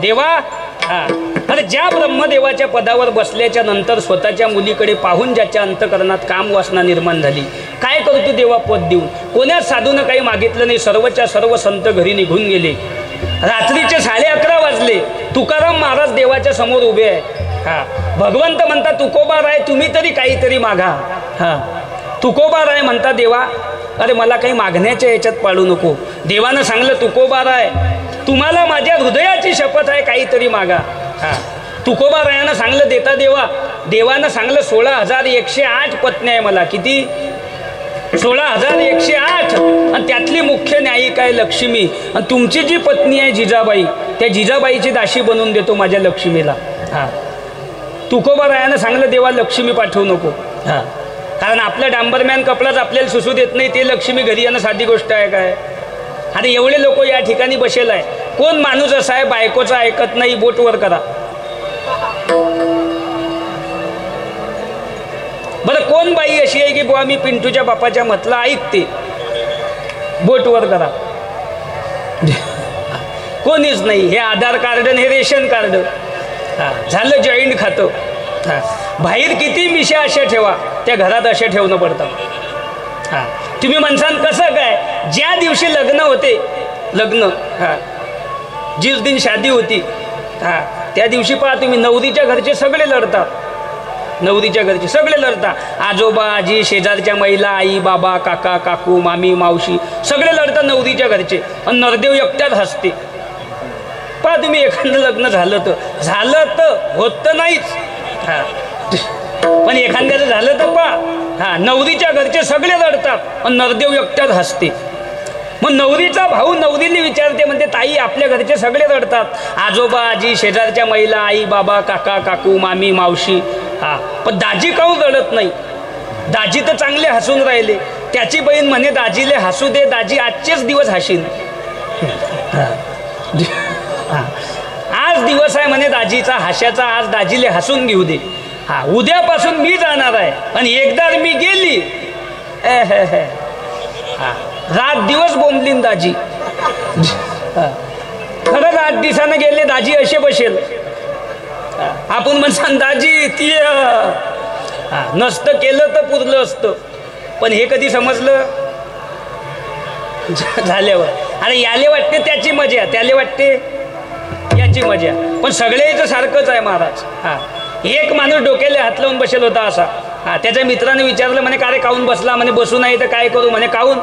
देवा अरे ज्या ब्रह्मदेवाच्या पदावर बसल्याच्या नंतर स्वतःच्या मुलीकडे पाहून ज्याच्या अंतकरणात काम वासना निर्माण झाली, काय करतो देवा पद देऊन? कोण्याच साधूनं काही मागितलं नाही. सर्वच्या सर्व संत घरी निघून गेले. रात्रीचे 11:30 वाजले. तुकाराम महाराज देवाच्या समोर उभे आहे. भगवंत म्हणता तुकोबा राय तुम्ही तरी काहीतरी मागा. तुकोबा राय म्हणता देवा अरे मला काही मागण्याच्या याच्यात पाडू नको. देवानं सांगलं तुकोबा राय तुम्हाला माझ्या हृदयाची शपथ आहे काहीतरी मागा. तुकोबा रायानं सांगलं देता देवा. देवानं सांगलं 16,108 पत्नी आहे मला. किती? 16,108. आणि त्यातली मुख्य न्यायिका आहे लक्ष्मी. आणि तुमची जी पत्नी आहे जिजाबाई त्या जिजाबाईची दाशी बनवून देतो माझ्या लक्ष्मीला. तुकोबा रायानं सांगलं देवा लक्ष्मी पाठवू नको. कारण आपल्या डांबरमॅन कपडाच आपल्याला सुसू देत नाही, ते लक्ष्मी घरी येणं साधी गोष्ट आहे काय? अरे एवढे लोक या ठिकाणी बसेल आहे. कोण माणूस असा आहे बायकोचा ऐकत नाही? बोट वर करा. बरं कोण बाई अशी आहे की बुवा मी पिंटूच्या बापाच्या म्हटलं ऐकते, बोटवर करा. कोणीच नाही. हे आधार कार्ड आणि हे रेशन कार्ड झालं जॉईंट खातं. बाहेर किती मिशा अशा ठेवा, त्या घरात अशा ठेवणं पडतं. तुम्ही म्हणसान कसं काय? ज्या दिवशी लग्न होते, लग्न जिस दिन शादी होती त्या दिवशी पहा तुम्ही नवरीच्या घरचे सगळे लढतात. नवरीच्या घरचे सगळे लढतात. आजोबा आजी, शेजारच्या महिला, आई बाबा, काका काकू, मामी मावशी सगळे लढतात नवरीच्या घरचे. आणि नरदेव एकट्यात हसते. पहा तुम्ही एखादं लग्न झालं तर होत तर नाहीच, पण एखाद्याचं झालं तर पहा नवरीच्या घरचे सगळे लढतात आणि नरदेव एकट्यात हसते. मग नवरीचा भाऊ नवरीने विचारते, म्हणते ताई आपल्या घरचे सगळे रडतात, आजोबा आजी, शेजारच्या महिला, आई बाबा, काका काकू, मामी मावशी, पण दाजी काहून रडत नाही? दाजी तर चांगले हसून राहिले. त्याची बहीण म्हणे दाजीले हसू दे, दाजी आजचेच दिवस हसीन. आज दिवस आहे म्हणे दाजीचा हास्याचा, आज दाजीले हसून घेऊ दे. उद्यापासून मी जाणार आहे आणि एकदा मी गेली रात दिवस बोंबलीन दाजी. खरंच 8 दिवसानं गेले दाजी असे बसेल. आपण म्हणसान दाजी ती नसतं केलं तर पुरलं असतं, पण हे कधी समजलं झाल्यावर. अरे याले वाटते त्याची मजा, त्याले वाटते याची मजा, पण सगळ्याचं सारखंच आहे महाराज. एक माणूस डोक्याला हात लावून बसेल होता असा. त्याच्या मित्राने विचारलं, म्हणे का रे काहून बसला? म्हणे बसू नाही तर काय करू? म्हणे काहून?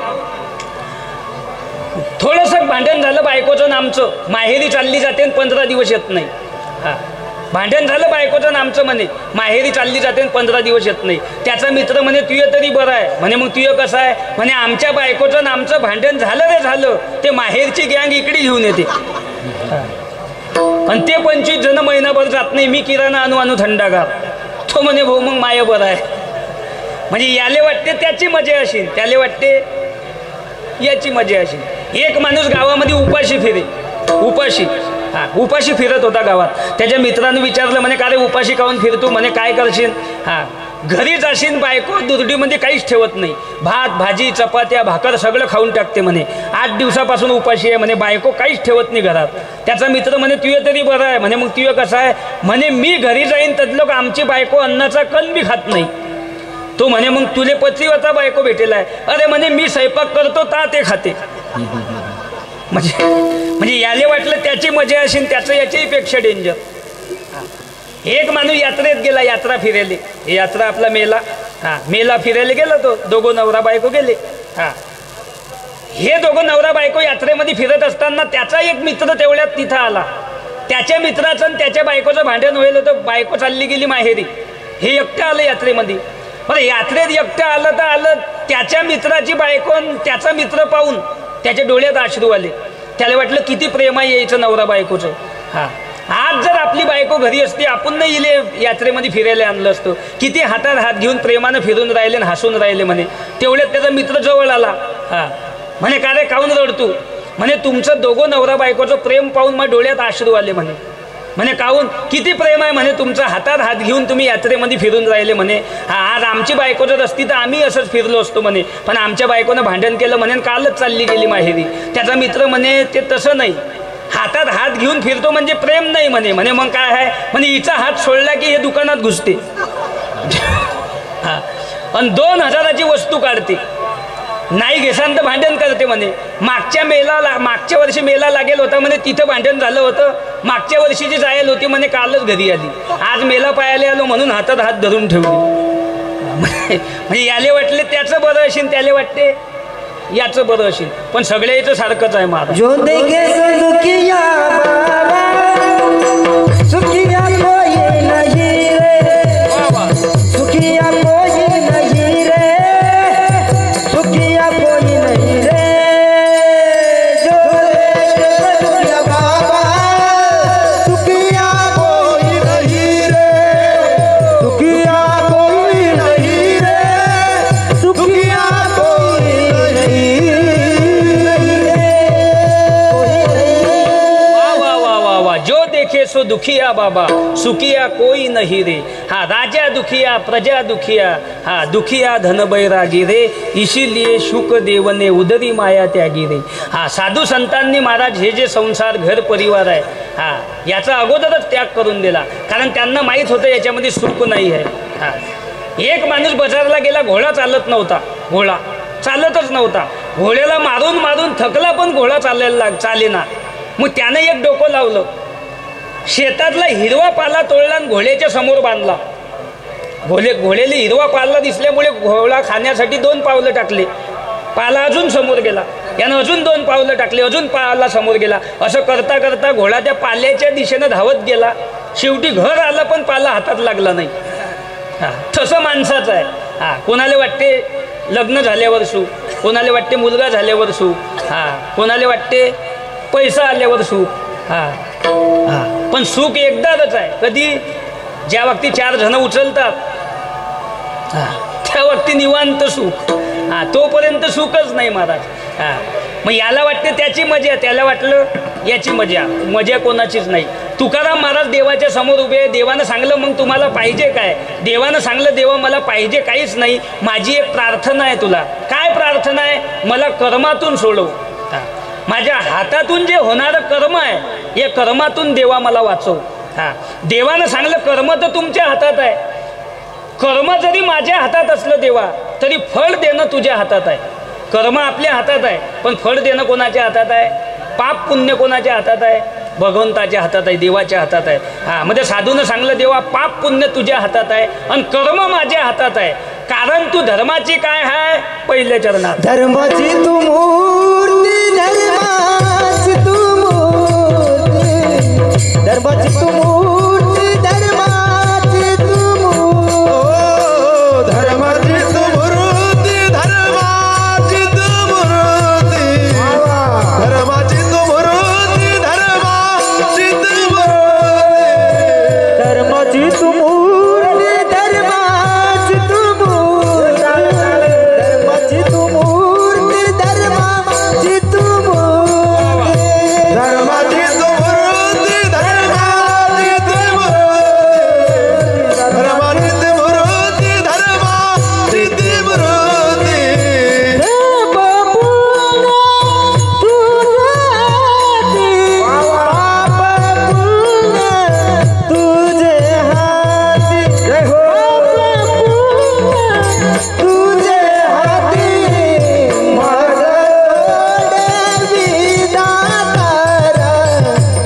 थोडंसं भांडण झालं बायकोचं नामचं, माहेरी चालली जाते आणि 15 दिवस येत नाही. भांडण झालं बायकोचं नामचं, म्हणे माहेरी चालली जाते आणि 15 दिवस येत नाही. त्याचा मित्र म्हणे तुझं तरी बरं आहे. म्हणे मग तुझं कसं आहे? म्हणे आमच्या बायकोचं नामचं भांडण झालं रे झालं, ते माहेरची गँग इकडे घेऊन येते आणि ते 25 जण महिनाभर जात नाही. मी किराणा आणू थंडागार. तो म्हणे भाऊ मग माया बरं आहे. म्हणजे याले वाटते त्याची मजा असेल, त्याले वाटते याची मजा असेल. एक माणूस गावामध्ये उपाशी फिरे, उपाशी फिरत होता गावात. त्याच्या मित्राने विचारलं, म्हणे का रे उपाशी काहून फिरतो? म्हणे काय करशील? घरी जाशील, बायको दुर्डीमध्ये काहीच ठेवत नाही, भात भाजी चपात्या भाकर सगळं खाऊन टाकते. म्हणे 8 दिवसापासून उपाशी आहे. म्हणे बायको काहीच ठेवत नाही घरात. त्याचा मित्र म्हणे तुझं तरी बरं आहे. म्हणे मग तुझं कसं आहे? म्हणे मी घरी जाईन तदलोक आमची बायको अन्नाचा कण बी खात नाही. तो म्हणे मग तुले पत्रीवरचा बायको भेटेल आहे. अरे म्हणे मी स्वयंपाक करतो ता ते खाते. म्हणजे याले वाटलं त्याची मजा असेल, त्याचं याच्याही पेक्षा डेंजर. एक माणूस यात्रेत गेला, यात्रा फिरायला. हे यात्रा आपला मेला, मेला फिरायला गेला तो. दोघं नवरा बायको गेले. हे दोघं नवरा बायको यात्रेमध्ये फिरत असताना त्याचा एक मित्र तेवढ्यात तिथं आला. त्याच्या मित्राचं आणि त्याच्या बायकोचं भांडण होईल होतं. बायको चालली गेली माहेरी, हे एकटं आलं यात्रेमध्ये. बरं यात्रेत एकटं आलं तर आलं, त्याच्या मित्राची बायको त्याचा मित्र पाहून त्याच्या डोळ्यात अश्रू आले. त्याला वाटलं किती प्रेम आहे यायचं नवरा बायकोचं. आज जर आपली बायको घरी असती, आपण नाही इले यात्रेमध्ये फिरायला आणलं असतं. किती हातात हात घेऊन प्रेमानं फिरून राहिले आणि हसून राहिले. म्हणे तेवढ्यात त्याचा मित्र जवळ आला. म्हणे का रे काहून रडतो? म्हणे तुमचं दोघं नवरा बायकोचं प्रेम पाहून मग डोळ्यात अश्रू आले. म्हणे काहून? किती प्रेम आहे म्हणे तुमचं, हातात हात घेऊन तुम्ही यात्रेमध्ये फिरून राहिले. म्हणे आज आमची बायको जर असती तर आम्ही असंच फिरलो असतो. म्हणे पण आमच्या बायकोनं भांडण केलं म्हणे कालच चालली गेली माहेरी. त्याचा मित्र म्हणे ते तसं नाही, हातात हात घेऊन फिरतो म्हणजे प्रेम नाही. म्हणे मग काय आहे? म्हणे हिचा हात सोडला की हे दुकानात घुसते आणि 2000ची वस्तू काढते. नाही घेसान तर भांडण करते. म्हणे मागच्या वर्षी मेला लागेल होता. म्हणे तिथं भांडण झालं होतं. मागच्या वर्षीची जायला होती. म्हणे कालच घरी आली. आज मेला पाहायला आलो म्हणून हातात हात धरून ठेवली. म्हणजे याले वाटले त्याचं बरं असेल, त्याले वाटते याचं बरं असेल, पण सगळ्याचं सारखंच आहे. महाराज जो देखे सुखिया सुखिया कोई नहीं रे, सुखिया कोई नहीं रे, सुखिया कोई नहीं रे. जो देखे सुखिया बाबा सुखिया कोई नहीं रे, सुखिया कोई नहीं रे, सुखिया कोई नहीं रे. देखे सो दुखिया बाबा, सुखिया कोई नहीं रे। हा राजा दुखिया प्रजा दुखिया, हा दुखिया धन बैरागी रे, इसीलिए शुक देवने उदरी माया त्यागी रे। हा साधू संतांनी महाराज हे जे संसार घर परिवार आहे हा याचा अगोदरच त्याग करून दिला, कारण त्यांना माहीत होतं याच्यामध्ये सुख नाही आहे। हा एक माणूस बाजारला गेला, घोडा चालत नव्हता, घोडा चालतच नव्हता, घोड्याला मारून मारून थकला पण घोडा चालेना। मग त्यानं एक डोकं लावलं, शेतातला हिरवा पाला तोडला आणि घोड्याच्या समोर बांधला। घोड्याला हिरवा पाला दिसल्यामुळे घोडा खाण्यासाठी 2 पावलं टाकले, पाला अजून समोर गेला, यानं अजून 2 पावलं टाकले, अजून पाला समोर गेला। असं करता करता घोडा त्या पाल्याच्या दिशेनं धावत गेला, शेवटी घर आलं पण पाला हातात लागला नाही। हा तसं माणसाचं आहे। हा कोणाला वाटते लग्न झाल्यावर सुख, कोणाला वाटते मुलगा झाल्यावर सुख, हा कोणाला वाटते पैसा आल्यावर सुख। हा हा पण सुख एकदाच आहे, कधी ज्या वक्ती 4 जण उचलतात त्या वक्ती निवांत सुख, हा तोपर्यंत सुखच नाही महाराज। हा मग याला वाटते त्याची मजा, त्याला वाटलं याची मजा, मजा कोणाचीच नाही। तुकाराम महाराज देवाच्या समोर उभे, देवानं सांगलं मग तुम्हाला पाहिजे काय? देवानं सांगलं देवा मला पाहिजे काहीच नाही, माझी एक प्रार्थना आहे तुला। काय प्रार्थना आहे? मला कर्मातून सोडव, माझ्या हातातून जे होणारं कर्म आहे या कर्मातून देवा मला वाचव। हा देवानं सांगलं कर्म तर तुमच्या हातात आहे, कर्म जरी माझ्या हातात असलं देवा तरी फळ देणं तुझ्या हातात आहे। कर्म आपल्या हातात आहे पण फळ देणं कोणाच्या हातात आहे? पाप पुण्य कोणाच्या हातात आहे? भगवंताच्या हातात आहे, देवाच्या हातात आहे। हा म्हणजे साधूनं सांगलं देवा पाप पुण्य तुझ्या हातात आहे आणि कर्म माझ्या हातात आहे, कारण तू धर्माची काय आहे? पहिल्या चरणात धर्माची तू मूर्ती, धर्माची तू मूर्ती, धर्माची तू मूर्ती, धर्माची तू मूर्ती, धर्माची तू मूर्ती, धर्माची तू मूर्ती, धर्माची तू मूर्ती, धर्माची तू मूर्ती, धर्माची तू मूर्ती, धर्माची तू मूर्ती, धर्माची तू मूर्ती, धर्माची तू मूर्ती, धर्माची तू मूर्ती, धर्माची तू मूर्ती, धर्माची तू मूर्ती, धर्माची तू मूर्ती, तुझे हाती, तुझे हाती माझं सोडवी दातारा,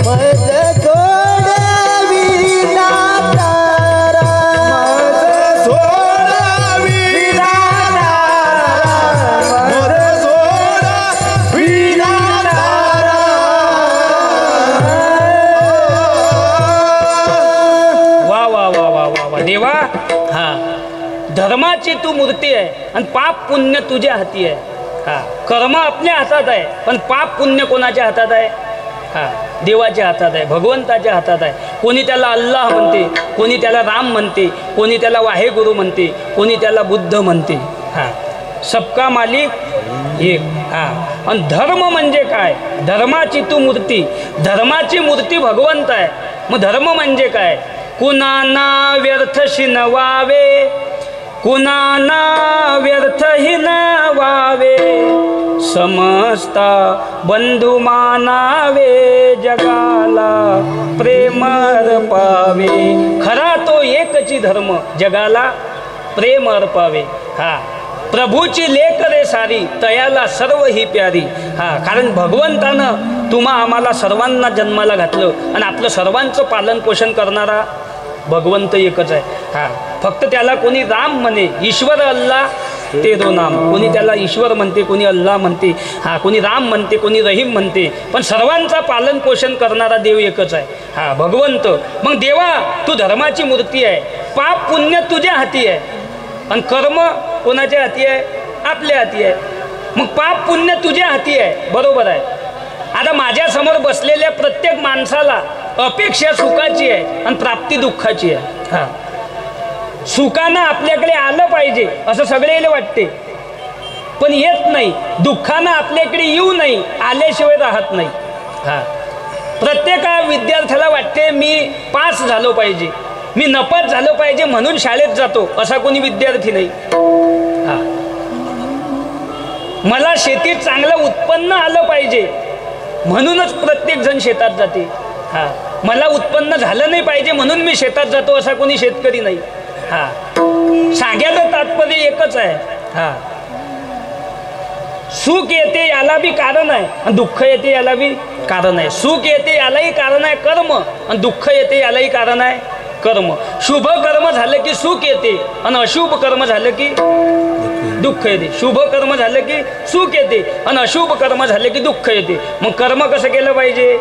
माझं सोडवी दातारा, माझं सोडावी दातारा, माझं सोडावी दातारा। वा वा वा वा वा वा देवा। हा धर्माची तू मूर्ती आहे आणि पाप पुण्य तुझ्या हाती आहे। हा कर्म आपल्या हातात आहे पण पाप पुण्य कोणाच्या हातात आहे? हा देवाच्या हातात आहे, भगवंताच्या हातात आहे। कोणी त्याला अल्लाह म्हणते, कोणी त्याला राम म्हणते, कोणी त्याला वाहेगुरु म्हणते, कोणी त्याला बुद्ध म्हणते। हा सबका मालिक एक। हा आणि धर्म म्हणजे काय? धर्माची तू मूर्ती, धर्माची मूर्ती भगवंत आहे। मग धर्म म्हणजे काय? कुणाना व्यर्थ शिनवावे, कुणाना व्यर्थ हिनवावे, समजता बंधू मानावे, जगाला प्रेम अर्पावे। खरा तो एकची धर्म, जगाला प्रेम अर्पावे। हा प्रभूची लेक रे सारी, तयाला सर्व ही प्यारी। हा कारण भगवंतानं तुम्हा आम्हाला सर्वांना जन्माला घातलं आणि आपलं सर्वांचं पालन पोषण करणारा भगवंत एकच आहे। हा फक्त त्याला कोणी राम म्हणे, ईश्वर अल्लाह ते दो नाम, कोणी त्याला ईश्वर म्हणते, कोणी अल्लाह म्हणते, हा कोणी राम म्हणते, कोणी रहीम म्हणते, पण सर्वांचा पालन पोषण करणारा देव एकच आहे, हा भगवंत। मग देवा तू धर्माची मूर्ती आहे, पाप पुण्य तुझ्या हाती आहे आणि कर्म कोणाच्या हाती आहे? आपल्या हाती आहे। मग पाप पुण्य तुझ्या हाती आहे, बरोबर आहे। आता माझ्यासमोर बसलेल्या प्रत्येक माणसाला अपेक्षा सुखाची आहे आणि प्राप्ती दुःखाची आहे। हा सुखानं आपल्याकडे आलं पाहिजे असं सगळ्याला वाटते, पण येत नाही। दुःखानं आपल्याकडे येऊ नाही, आल्याशिवाय राहत नाही। हा प्रत्येक विद्यार्थ्याला वाटते मी पास झालो पाहिजे, मी नपास झालो पाहिजे म्हणून शाळेत जातो, असा कोणी विद्यार्थी नाही. मला शेतीत चांगलं उत्पन्न आलं पाहिजे म्हणूनच प्रत्येक जण शेतात जाते. मला उत्पन्न झालं नाही पाहिजे म्हणून मी शेतात जातो, असा कोणी शेतकरी नाही. सांगायचं तात्पर्य एकच आहे. सुख येते याला बी कारण आहे आणि दुःख येते याला बी कारण आहे. सुख येते यालाही कारण आहे कर्म, आणि दुःख येते यालाही कारण आहे कर्म. शुभ कर्म झालं की सुख येते आणि अशुभ कर्म झालं की दुःख येते. शुभ कर्म झालं की सुख येते आणि अशुभ कर्म झालं की दुःख येते. मग कर्म कसं केलं पाहिजे?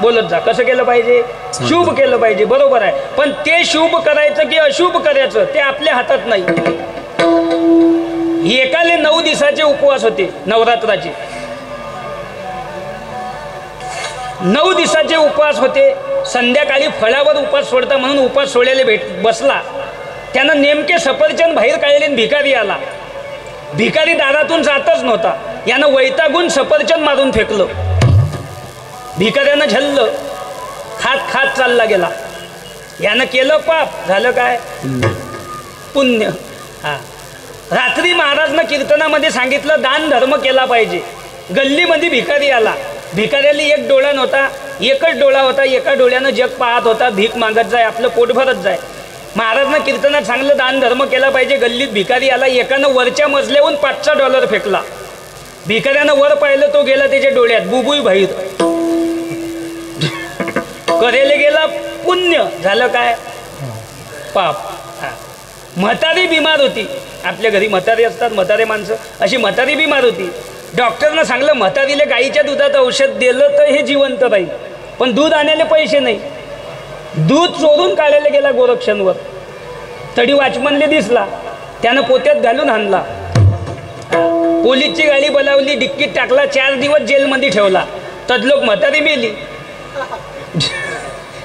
बोलत जा. कसं केलं पाहिजे? शुभ केलं पाहिजे. बरोबर आहे. पण ते शुभ करायचं की अशुभ करायचं ते आपल्या हातात नाही. एकाले 9 दिवसाचे उपवास होते नवरात्राचे. 9 दिवसाचे उपवास होते. संध्याकाळी फळावर उपवास सोडता म्हणून उपवास सोडायला बसला. त्यानं नेमके सफरचंद बाहेर काढले. भिकारी आला. भिकारी दारातून जातच नव्हता. यानं वैतागून सफरचंद मारून फेकलं. भिकाऱ्यानं झल्लं. खात खात चालला गेला. यानं केलं पाप. झालं काय? पुण्य. रात्री महाराजनं कीर्तनामध्ये सांगितलं दान धर्म केला पाहिजे. गल्लीमध्ये भिकारी आला. भिकाऱ्याला एक डोळा नव्हता, एकच डोळा होता. एका डोळ्यानं जग पाहत होता. भीक मागत जाय, आपलं पोट भरत जाय. महाराजनं कीर्तनात सांगलं दान धर्म केला पाहिजे. गल्लीत भिकारी आला. एकानं वरच्या मजल्याहून $5 फेकला. भिकाऱ्यानं वर पाहिलं, तो गेला त्याच्या डोळ्यात बुबुई बाहेर. करेले गेला पुण्य. झालं काय? पाप. म्हातारी बिमार होती. आपल्या घरी म्हातारी असतात, म्हातारे माणसं. अशी म्हातारी बिमार होती. डॉक्टरनं सांगलं म्हातारीला गाईच्या दुधात औषध दिलं तर हे जिवंत राहील, पण दूध आणायला पैसे नाही. दूध चोरून काढायला गेला गोरक्षणवर. तडी वॉचमनले दिसला. त्यानं पोत्यात घालून आणला. पोलीसची गाडी बोलावली, डिक्कीत टाकला. 4 दिवस जेलमध्ये ठेवला. तदलोक म्हातारी मेली.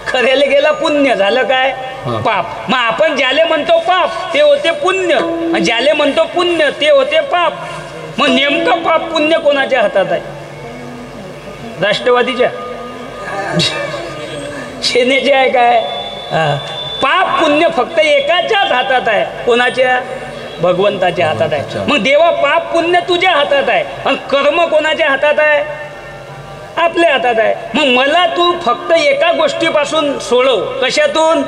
खऱ्याला गेला पुण्य. झालं काय? पाप. मग आपण ज्याले म्हणतो पाप ते होते पुण्य, ज्याले म्हणतो पुण्य ते होते पाप. मग नेमकं पाप पुण्य कोणाच्या हातात आहे? राष्ट्रवादीच्या, सेनेचे आहे काय? पाप पुण्य फक्त एकाच्याच हातात आहे. कोणाच्या? भगवंताच्या हातात आहे. मग देवा पाप पुण्य तुझ्या हातात आहे आणि कर्म कोणाच्या हातात आहे? आपल्या हातात आहे. मग मला तू फक्त एका गोष्टीपासून सोडव. कशातून?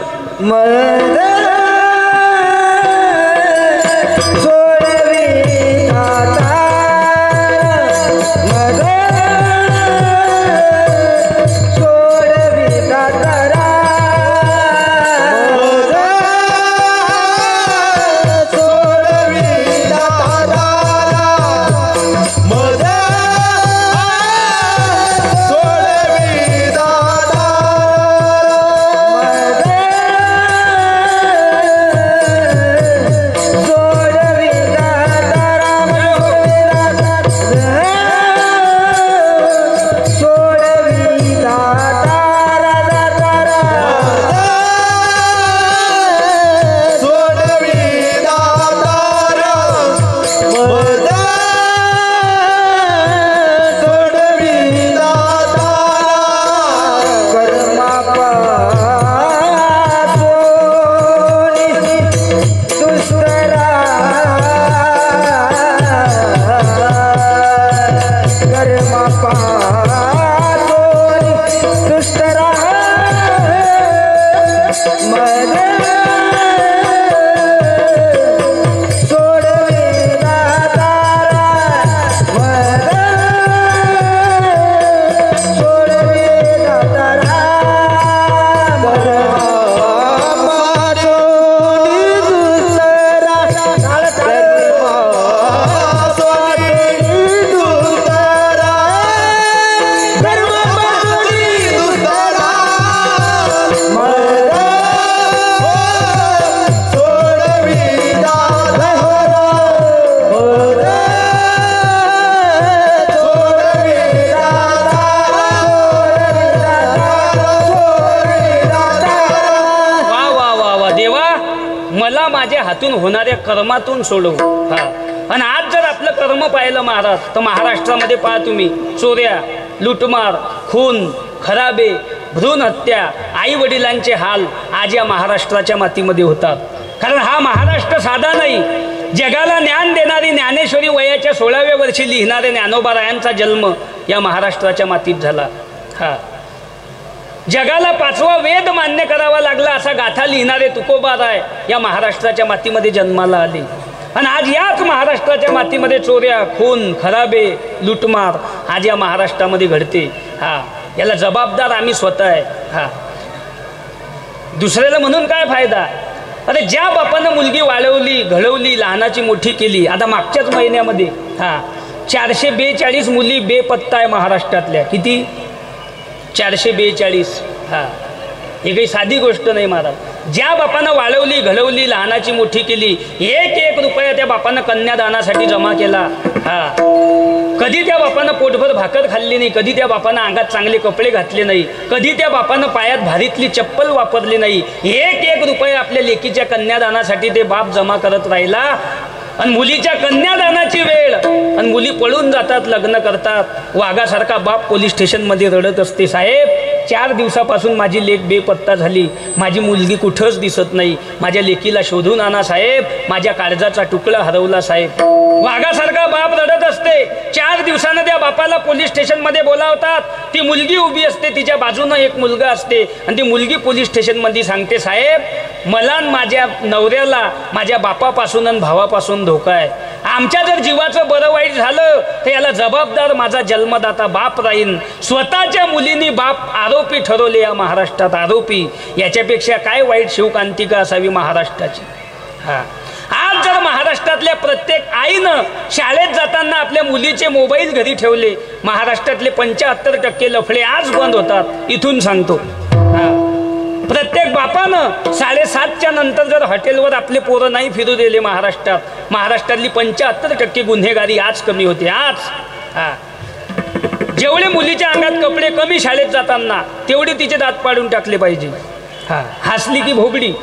हातून होणाऱ्या कर्मातून सोडवू. आणि आज जर आपलं कर्म पाहिलं महाराज तर महाराष्ट्रामध्ये पहा तुम्ही, चोऱ्या, लुटमार, खून, खराबे, भ्रूण हत्या, आई वडिलांचे हाल आज या महाराष्ट्राच्या मातीमध्ये होतात. कारण हा महाराष्ट्र साधा नाही. जगाला ज्ञान देणारी ज्ञानेश्वरी वयाच्या 16व्या वर्षी लिहिणारे ज्ञानोबारायांचा जन्म या महाराष्ट्राच्या मातीत झाला. हा जगाला 5वा वेद मान्य करावा लागला असा गाथा लिहिणारे तुकोबाराय या महाराष्ट्राच्या मातीमध्ये जन्माला आले. आणि आज याच महाराष्ट्राच्या मातीमध्ये चोऱ्या, खून, खराबे, लुटमार आज या महाराष्ट्रामध्ये घडते. हा याला जबाबदार आम्ही स्वतः आहे. हा दुसऱ्याला म्हणून काय फायदा. अरे ज्या बापानं मुलगी वाढवली, घडवली, लहानाची मोठी केली, आता मागच्याच महिन्यामध्ये 442 मुली बेपत्ता आहे महाराष्ट्रातल्या. किती? 442. हे काही साधी गोष्ट नाही महाराज. ज्या बापानं वाढवली, घडवली, लहानाची मोठी केली, 1 रुपया त्या बापानं कन्यादानासाठी जमा केला. कधी त्या बापानं पोटभर भाकर खाल्ली नाही, कधी त्या बापानं अंगात चांगले कपडे घातले नाही, कधी त्या बापानं पायात भारीतली चप्पल वापरली नाही. 1 रुपया आपल्या लेकीच्या कन्यादानासाठी ते बाप जमा करत राहिला. आणि मुलीच्या कन्यादानाची वेळ आणि मुली पळून जातात, लग्न करतात. वाघासारखा बाप पोलीस स्टेशनमध्ये रडत असते, साहेब 4 दिवसापासून माझी लेक बेपत्ता झाली, माझी मुलगी कुठंच दिसत नाही, माझ्या लेकीला शोधून आणा साहेब, माझ्या काळजाचा तुकडा हरवला साहेब. वाघासारखा बाप रडत असते. 4 दिवसानं त्या बापाला पोलीस स्टेशनमध्ये बोलावतात. ती मुलगी उभी असते, तिच्या बाजूनं एक मुलगा असते आणि ती मुलगी पोलीस स्टेशनमध्ये सांगते, साहेब मला माझ्या नवऱ्याला माझ्या बापापासून आणि भावापासून धोका आहे. आमच्या जर जीवाचं बरं वाईट झालं तर याला जबाबदार माझा जन्मदाता बाप राहीन. स्वतःच्या मुलींनी बाप आरोपी ठरवले या महाराष्ट्रात. आरोपी याच्यापेक्षा काय वाईट शिवकांतिका असावी महाराष्ट्राची. आज जर महाराष्ट्रातल्या प्रत्येक आईनं शाळेत जाताना आपल्या मुलीचे मोबाईल घरी ठेवले, महाराष्ट्रातले 75% लफडे आज बंद होतात. इथून सांगतो. प्रत्येक बापानं 7:30च्या नंतर जर हॉटेलवर आपले पोरं नाही फिरू दिले महाराष्ट्रात, महाराष्ट्रातली 75% गुन्हेगारी आज कमी होते. आज जेवढे मुलीच्या अंगात कपडे कमी शाळेत जाताना तेवढे तिचे दात पाडून टाकले पाहिजे. हसली की भोगडी.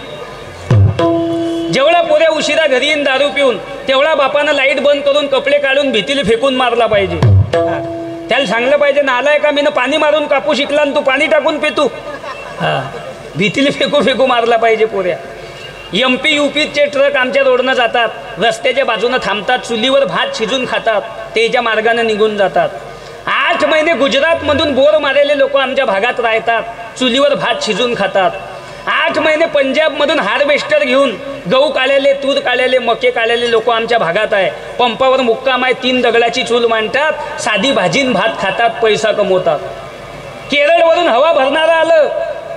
जेवढा पोऱ्या उशिरा घरी येऊन दारू पिऊन तेवढा बापानं लाईट बंद करून कपडे काढून भीतीला फेकून मारला पाहिजे. त्याला सांगलं पाहिजे, नालाय का मीनं पाणी मारून कापू शिकला आणि तू पाणी टाकून पितू. भीतीला फेकू मारला पाहिजे पोऱ्या. MP UPचे ट्रक आमच्या रोडनं जातात, रस्त्याच्या बाजूनं थांबतात, चुलीवर भात शिजून खातात, तेच्या मार्गाने निघून जातात. 8 महिने गुजरातमधून बोर मारलेले लोक आमच्या भागात राहतात, चुलीवर भात शिजून खातात. 8 महिने पंजाबमधून हार्वेस्टर घेऊन गहू काढलेले, तूर काढलेले, मके काढलेले लोक आमच्या भागात आहे. पंपावर मुक्काम आहे, 3 दगडाची चूल मांडतात, साधी भाजीन भात खातात, पैसा कमवतात. केरळवरून हवा भरणारा आलं,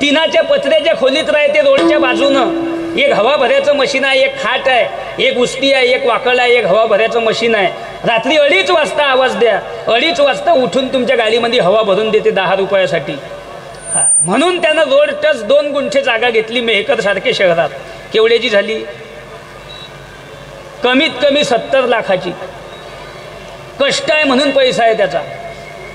टिनाच्या पत्र्याच्या खोलीत राहते रोडच्या बाजूनं. एक हवा भरायचं मशीन आहे, एक खाट आहे, एक उस्ती आहे, एक वाकड आहे, एक हवा भरायचं मशीन आहे. रात्री 2:30 वाजता आवाज द्या, 2:30 वाजता उठून तुमच्या गाडीमध्ये हवा भरून देते 10 रुपयासाठी. म्हणून त्यानं रोड टच 2 गुंठे जागा घेतली मेहकर सारखे शहरात. केवढ्याची झाली? कमीत कमी 70 लाखाची. कष्ट आहे म्हणून पैसा आहे त्याचा.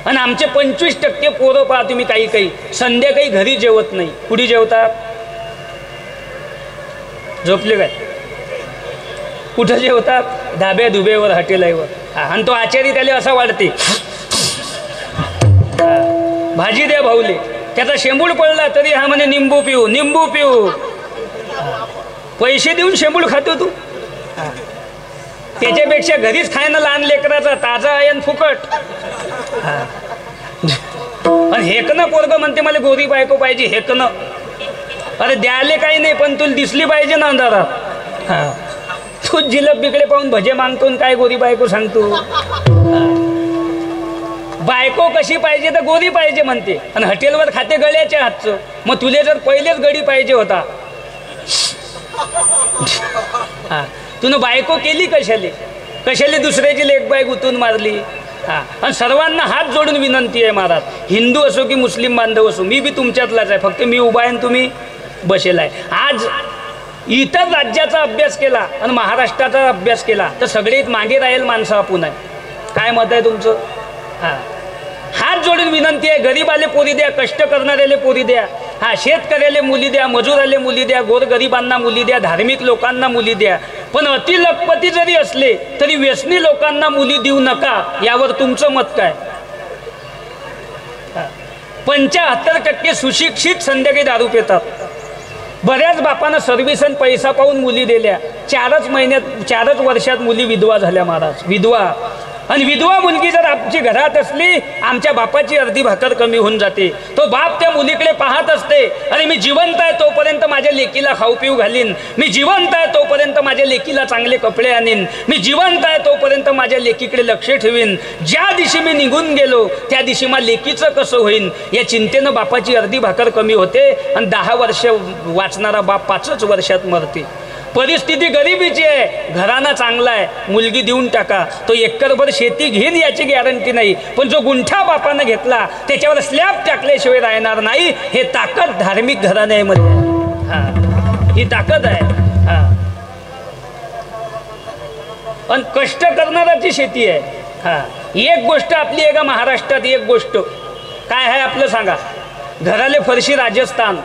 आणि आमचे 25% पोरं पहा तुम्ही, काही संध्याकाळी घरी जेवत नाही. कुठे जेवतात? झोपले काय? कुठं जेवतात? धाब्या धुब्यावर, हॉटेलावर. आणि तो आचारी त्याला असा वाढते, भाजी द्या भाऊले. त्याचा शेंबूड पडला तरी हा म्हणे निंबू पिऊ, निंबू पिऊ. पैसे देऊन शेंबूड खातो तू. त्याच्यापेक्षा घरीच खायनं लहान लेकराचा ताजा आहे आणि फुकट. आणि हेकनं पोरगं म्हणते मला गोरी बायको पाहिजे. हेकनं अरे द्याले काही नाही, पण तुला दिसली पाहिजे ना अंधारात. तू जिलब बिकडे पाहून भजे मागतो काय गोरी बायको सांगतो. बायको कशी पाहिजे तर गोरी पाहिजे म्हणते. आणि हॉटेलवर खाते गळ्याच्या हातचं. मग तुले जर पहिलेच गडी पाहिजे होता, तुनं बायको केली कशाले दुसऱ्याची लेकबाई गुतून मारली. आणि सर्वांना हात जोडून विनंती आहे महाराज, हिंदू असो की मुस्लिम बांधव असो, मी बी तुमच्यातलाच आहे. फक्त मी उभा आहे आणि तुम्ही बसेला आहे. आज इतर राज्याचा अभ्यास केला आणि महाराष्ट्राचा अभ्यास केला तर सगळेच मागे राहील माणसं आपण आहे. काय मत आहे तुमचं? हात जोडून विनंती आहे, गरीबाले पोरी द्या, कष्ट करणाऱ्याले पोरी द्या. शेतकऱ्याले मुली द्या, मजुराले मुली द्या, गोरगरिबांना मुली द्या, धार्मिक लोकांना मुली द्या. पण अतिलखपती जरी असले तरी व्यसनी लोकांना मुली देऊ नका. यावर तुमचं मत काय? 75% सुशिक्षित संध्याकाळी दारू पितात. बऱ्याच बापांना सर्व्हिसन पैसा पाहून मुली दिल्या, 4च वर्षात मुली विधवा झाल्या महाराज, विधवा. आणि विधवा मुलगी जर आमची घरात असली, आमच्या बापाची अर्धी भाकर कमी होऊन जाते. तो बाप त्या मुलीकडे पाहत असते, अरे मी जिवंत आहे तोपर्यंत माझ्या लेकीला खाऊ पिऊ घालीन, मी जिवंत आहे तोपर्यंत माझ्या लेकीला चांगले कपडे आणीन, मी जिवंत आहे तोपर्यंत माझ्या लेकीकडे लक्ष ठेवीन. ज्या दिवशी मी निघून गेलो त्या दिवशी मला लेकीचं कसं होईन या चिंतेनं बापाची अर्धी भाकर कमी होते. आणि 10 वर्ष वाचणारा बाप 5च वर्षात मरते. परिस्थिती गरिबीची आहे, घराणा चांगला आहे, मुलगी देऊन टाका. तो एकरभर शेती घेईन याची गॅरंटी नाही, पण जो गुंठा बापानं घेतला त्याच्यावर स्लॅब टाकल्याशिवाय राहणार नाही. हे ताकद धार्मिक घराण्यामध्ये आहे. ही ताकद आहे. आणि कष्ट करणाराची शेती आहे. एक गोष्ट आपली आहे का महाराष्ट्रात, एक गोष्ट काय आहे आपलं सांगा. घराले फरशी राजस्थान,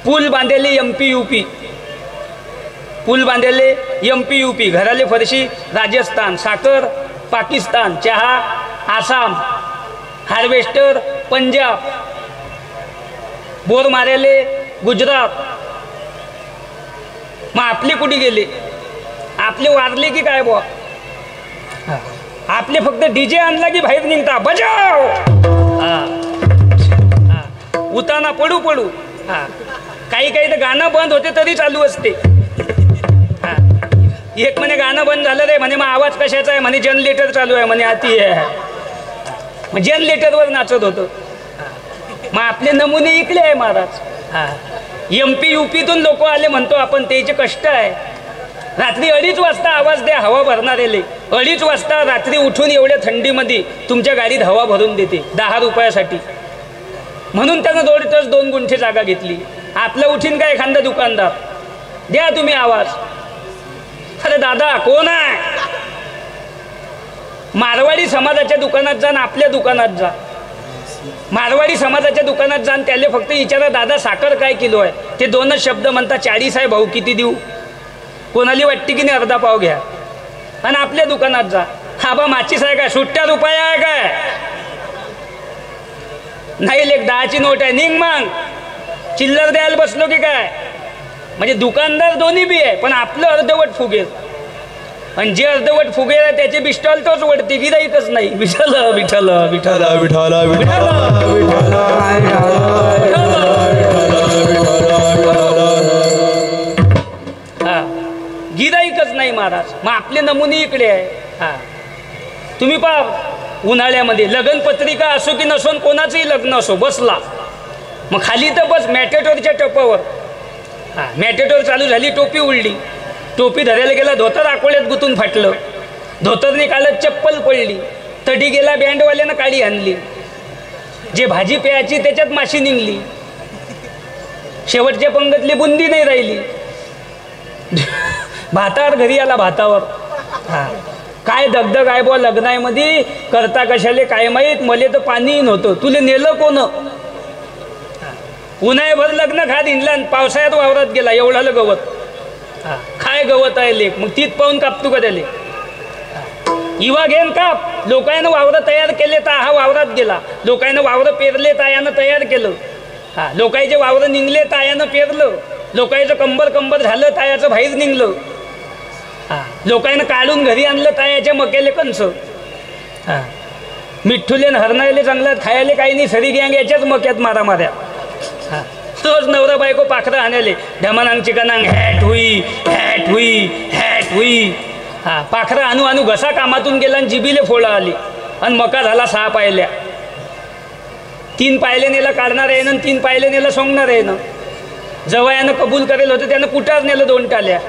पूल बांधलेले MP UP, पूल बांधलेले MP UP, घराले फरशी राजस्थान, साखर पाकिस्तान, चहा आसाम, हार्वेस्टर पंजाब, बोर मारेले गुजरात. मग आपले कुठे गेले? आपले वारले की काय बुवा? आपले फक्त DJ आणला की बाहेर निघता बजाव, उताना पडू पडू. काही काही तर गाणं बंद होते तरी चालू असते. एक म्हणे गाणं बंद झालं रे म्हणे, मग आवाज कशाचा आहे म्हणे, जनरेटर चालू आहे म्हणे, आती आहे. मग जनरेटरवर नाचत होतं. मग आपले नमुने इकडे आहे महाराज. MP UPतून लोक आले म्हणतो आपण, त्याचे कष्ट आहे. रात्री 2:30 वाजता आवाज द्या, हवा भरणारेले 2:30 वाजता रात्री उठून एवढ्या थंडीमध्ये तुमच्या गाडीत हवा भरून देते 10 रुपयासाठी. म्हणून त्यानं 2 तास 2 गुंठे जागा घेतली. आपलं उठीन काय एखादा दुकानदार, द्या तुम्ही आवाज. अरे दादा कोण आहे? मारवाडी समाजाच्या दुकानात जा, आपल्या दुकानात जा. मारवाडी समाजाच्या दुकानात जा, त्याला फक्त विचारा दादा साखर काय किलो आहे. ते 2च शब्द म्हणतात, 40 आहे भाऊ किती देऊ. कोणाली वाटते की नाही अर्धा पाव घ्या. आणि आपल्या दुकानात जा, हा बा माचीस आहे काय, सुट्ट्या रुपया आहे काय, नाही लेख 10ची नोट आहे, निघ मग. चिल्लर द्यायला बसलो की काय. म्हणजे दुकानदार दोन्ही बी आहे, पण आपलं अर्धवट फुगेल. आणि जे अर्धवट फुगेल आहे त्याचे बिस्टॉल तोच वडते, गिराईकच नाही. विठ्ठल विठ्ठल विठ्ठल विठ्ठल हा, गिराईकच नाही महाराज. मग आपले नमुने इकडे आहे. तुम्ही पहा उन्हाळ्यामध्ये लग्न पत्रिका असो की नसो, कोणाचंही लग्न असो, बसला मग खाली तर बस मॅटेटोरच्या टपावर. मॅटेटोर चालू झाली, टोपी उडली, टोपी धरायला गेला, धोतर आकोळ्यात गुतून फाटलं, धोतरने कालत चप्पल पडली, तडी गेला बँडवाल्यानं काळी आणली, जे भाजी प्यायची त्याच्यात माशी निघली, शेवटच्या पंगतली बुंदी नाही राहिली, भातावर घरी आला भातावर. काय दगदग आहे बुवा लग्नामध्ये, करता कशाले काय माहीत, मले तर पाणी नव्हतं, तुले नेलं कोण. उन्हाळ्याभर लग्न खात हिंडला, पावसाळ्यात वावरात गेला, एवढालं गवत. काय गवत आहे लेख, मग तीच पाहून कापतू का त्याले. इवा घेन काप. लोकांना वावरं तयार केले तर हा वावरात गेला, लोकांना वावरं पेरले तायानं तयार केलं, लोकांचे वावरं निघले तायानं पेरलं, लोकांचं कंबर झालं तायाचं बाहेर निघलं, लोकांना काढून घरी आणलं तायाच्या मक्याले कंस. मिठ्ठुले हरणायले चांगलं खायले काही नाही, सरी गँग याच्याच मक्यात माऱ्या. रोज नवरा बायको पाखरं आणायले, ढमानांग चिकनांग हॅट हुई हॅट हुई हॅट हुई. पाखरं आणू आणू घसा कामातून गेला आणि जिबीले फोळा आली आणि मका झाला 6 पायल्या. 3 पायले नेलं काढणार आहे ना, 3 पायले नेलं सोंगणार आहे ना. जवयानं कबूल करेल होतं त्यानं कुठार नेलं 2 टाल्या.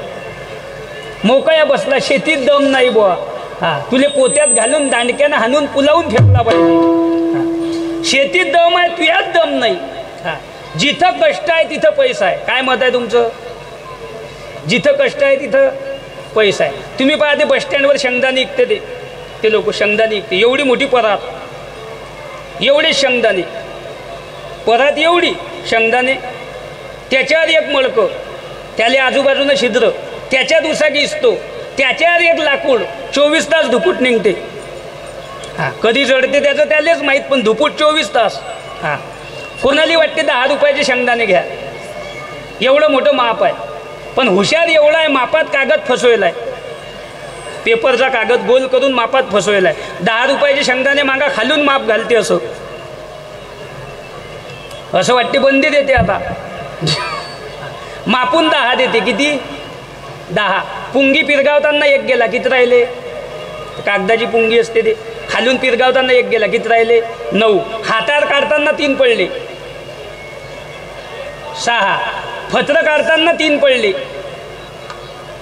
मोकळ्या बसला, शेतीत दम नाही बुवा. तुले पोत्यात घालून दांडक्यानं हाणून पुलावून फेकला पाहिजे. शेतीत दम आहे, तुझ्यात दम नाही. जिथं कष्ट आहे तिथं पैसा आहे. काय मत आहे तुमचं? जिथं कष्ट आहे तिथं पैसा आहे. तुम्ही पहा ते बस स्टँडवर शेंगदाणे विकते, ते लोक शेंगदाणे विकते. एवढी मोठी परात, एवढे शेंगदाणे, परात एवढी शेंगदाणे, त्याच्यावर एक मळकं, त्याला आजूबाजूनं छिद्र, त्याच्यात उसा घिसतो, त्याच्यावर एक लाकूड, 24 तास धुपूट निघते. कधी जडते त्याचं त्यालाच माहीत, पण धुपूट 24 तास. कोणाला वाटते 10 रुपयाचे शेंगदाणे घ्या, एवढं मोठं माप आहे. पण हुशार एवढा आहे, मापात कागद फसवेला आहे, पेपरचा कागद गोल करून मापात फसवेला आहे. 10 रुपयाचे शेंगदाणे मागा खालून माप घालते, असं वाटते बंदी देते. आता मापून 10 देते. किती? 10. पुंगी पिरगावताना एक गेला, किती राहिले? कागदाची पुंगी असते ते, खालून पिरगावताना एक गेला, किती राहिले? 9. हातावर काढताना 3 पडले, 6. फत्र काढताना 3 पडले,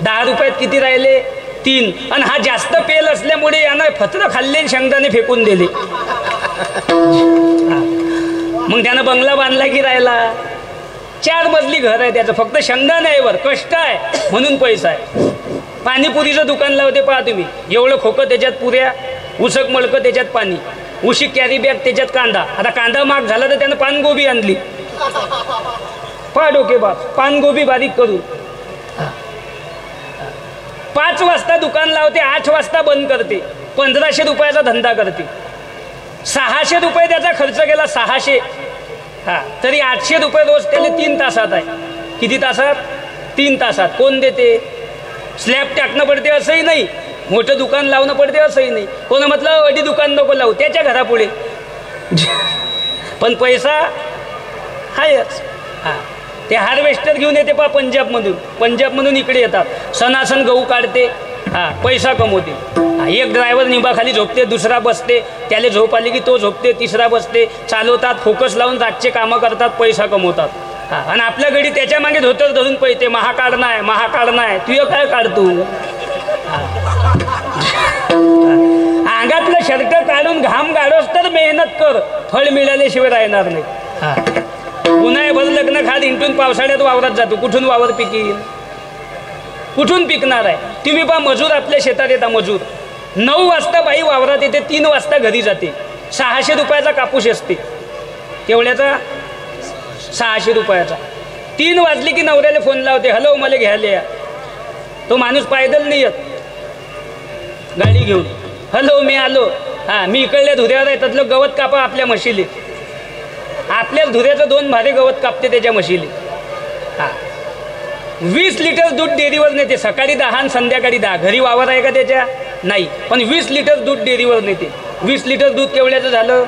10 रुपयात किती राहिले? 3. आणि हा जास्त पेल असल्यामुळे यानं फत्र खाल्ले, शेंगदाणे फेकून दिले. मग त्यानं बंगला बांधला की राहिला? 4 मजली घर आहे त्याचं, फक्त शेंगदाणे आहे वर, कष्ट आहे म्हणून पैसा आहे. पाणीपुरीचं दुकान लावते पहा तुम्ही, एवढं खोकं त्याच्यात पुऱ्या, उसक मळकं त्याच्यात पाणी, उशी कॅरी बॅग त्याच्यात कांदा. आता कांदा महाग झाला तर त्यानं पानगोबी आणली, पहा डोके बाप, पानगोबी बारीक करून. 5 वाजता दुकान लावते, 8 वाजता बंद करते, 1500 रुपयाचा धंदा करते. 600 रुपये त्याचा खर्च केला, 600. तरी 800 रुपये रोज त्याला 3 तासात आहे. किती तासात? 3 तासात. कोण देते? स्लॅब टाकणं पडते असंही नाही, मोठं दुकान लावणं पडते असंही नाही. कोण म्हटलं अडी दुकान नको लावू, त्याच्या घरापुढे. पण पैसा आहेच. ते हार्वेस्टर घेऊन येते पहा पंजाबमधून इकडे येतात, सणासण गहू काढते, पैसा कमवते. एक ड्रायव्हर निंबाखाली झोपते, दुसरा बसते, त्याला झोप आली की तो झोपते, तिसरा बसते, चालवतात, फोकस लावून रातचे कामं करतात, पैसा कमवतात. आणि आपल्या घडी त्याच्या मागे धोतर धरून पैते, महाकाढणं आहे, तुझं काय काढतो? अंगातलं शर्ट काढून घाम गाडोस तर मेहनत कर, फळ मिळाल्याशिवाय राहणार नाही. उन्हाळ्याभर लग्न खात इंटून पावसाळ्यात वावरात जातो, कुठून वावर पिकील? कुठून पिकणार आहे? तुम्ही पहा मजूर आपल्या शेतात येतात, मजूर 9 वाजता बाई वावरात येते, 3 वाजता घरी जाते. 600 रुपयाचा कापूस असते, केवढ्याचा? 600 रुपयाचा. 3 वाजली की नवऱ्याला फोन लावते, हॅलो मला घ्यायला या. तो माणूस पायदल नाही येत, गाडी घेऊन, हॅलो मी आलो, मी इकडल्या धुऱ्यावर आहे, त्यातलं गवत कापा आपल्या म्हशीले. आपल्या धुऱ्याचं 2 भारे गवत कापते त्याच्या म्हशीले. 20 लिटर दूध डेअरीवर नेते, सकाळी 10 आणि संध्याकाळी 10. घरी वावर आहे का त्याच्या? नाही, पण 20 लिटर दूध डेअरीवर नेते. 20 लिटर दूध केवढ्याचं झालं?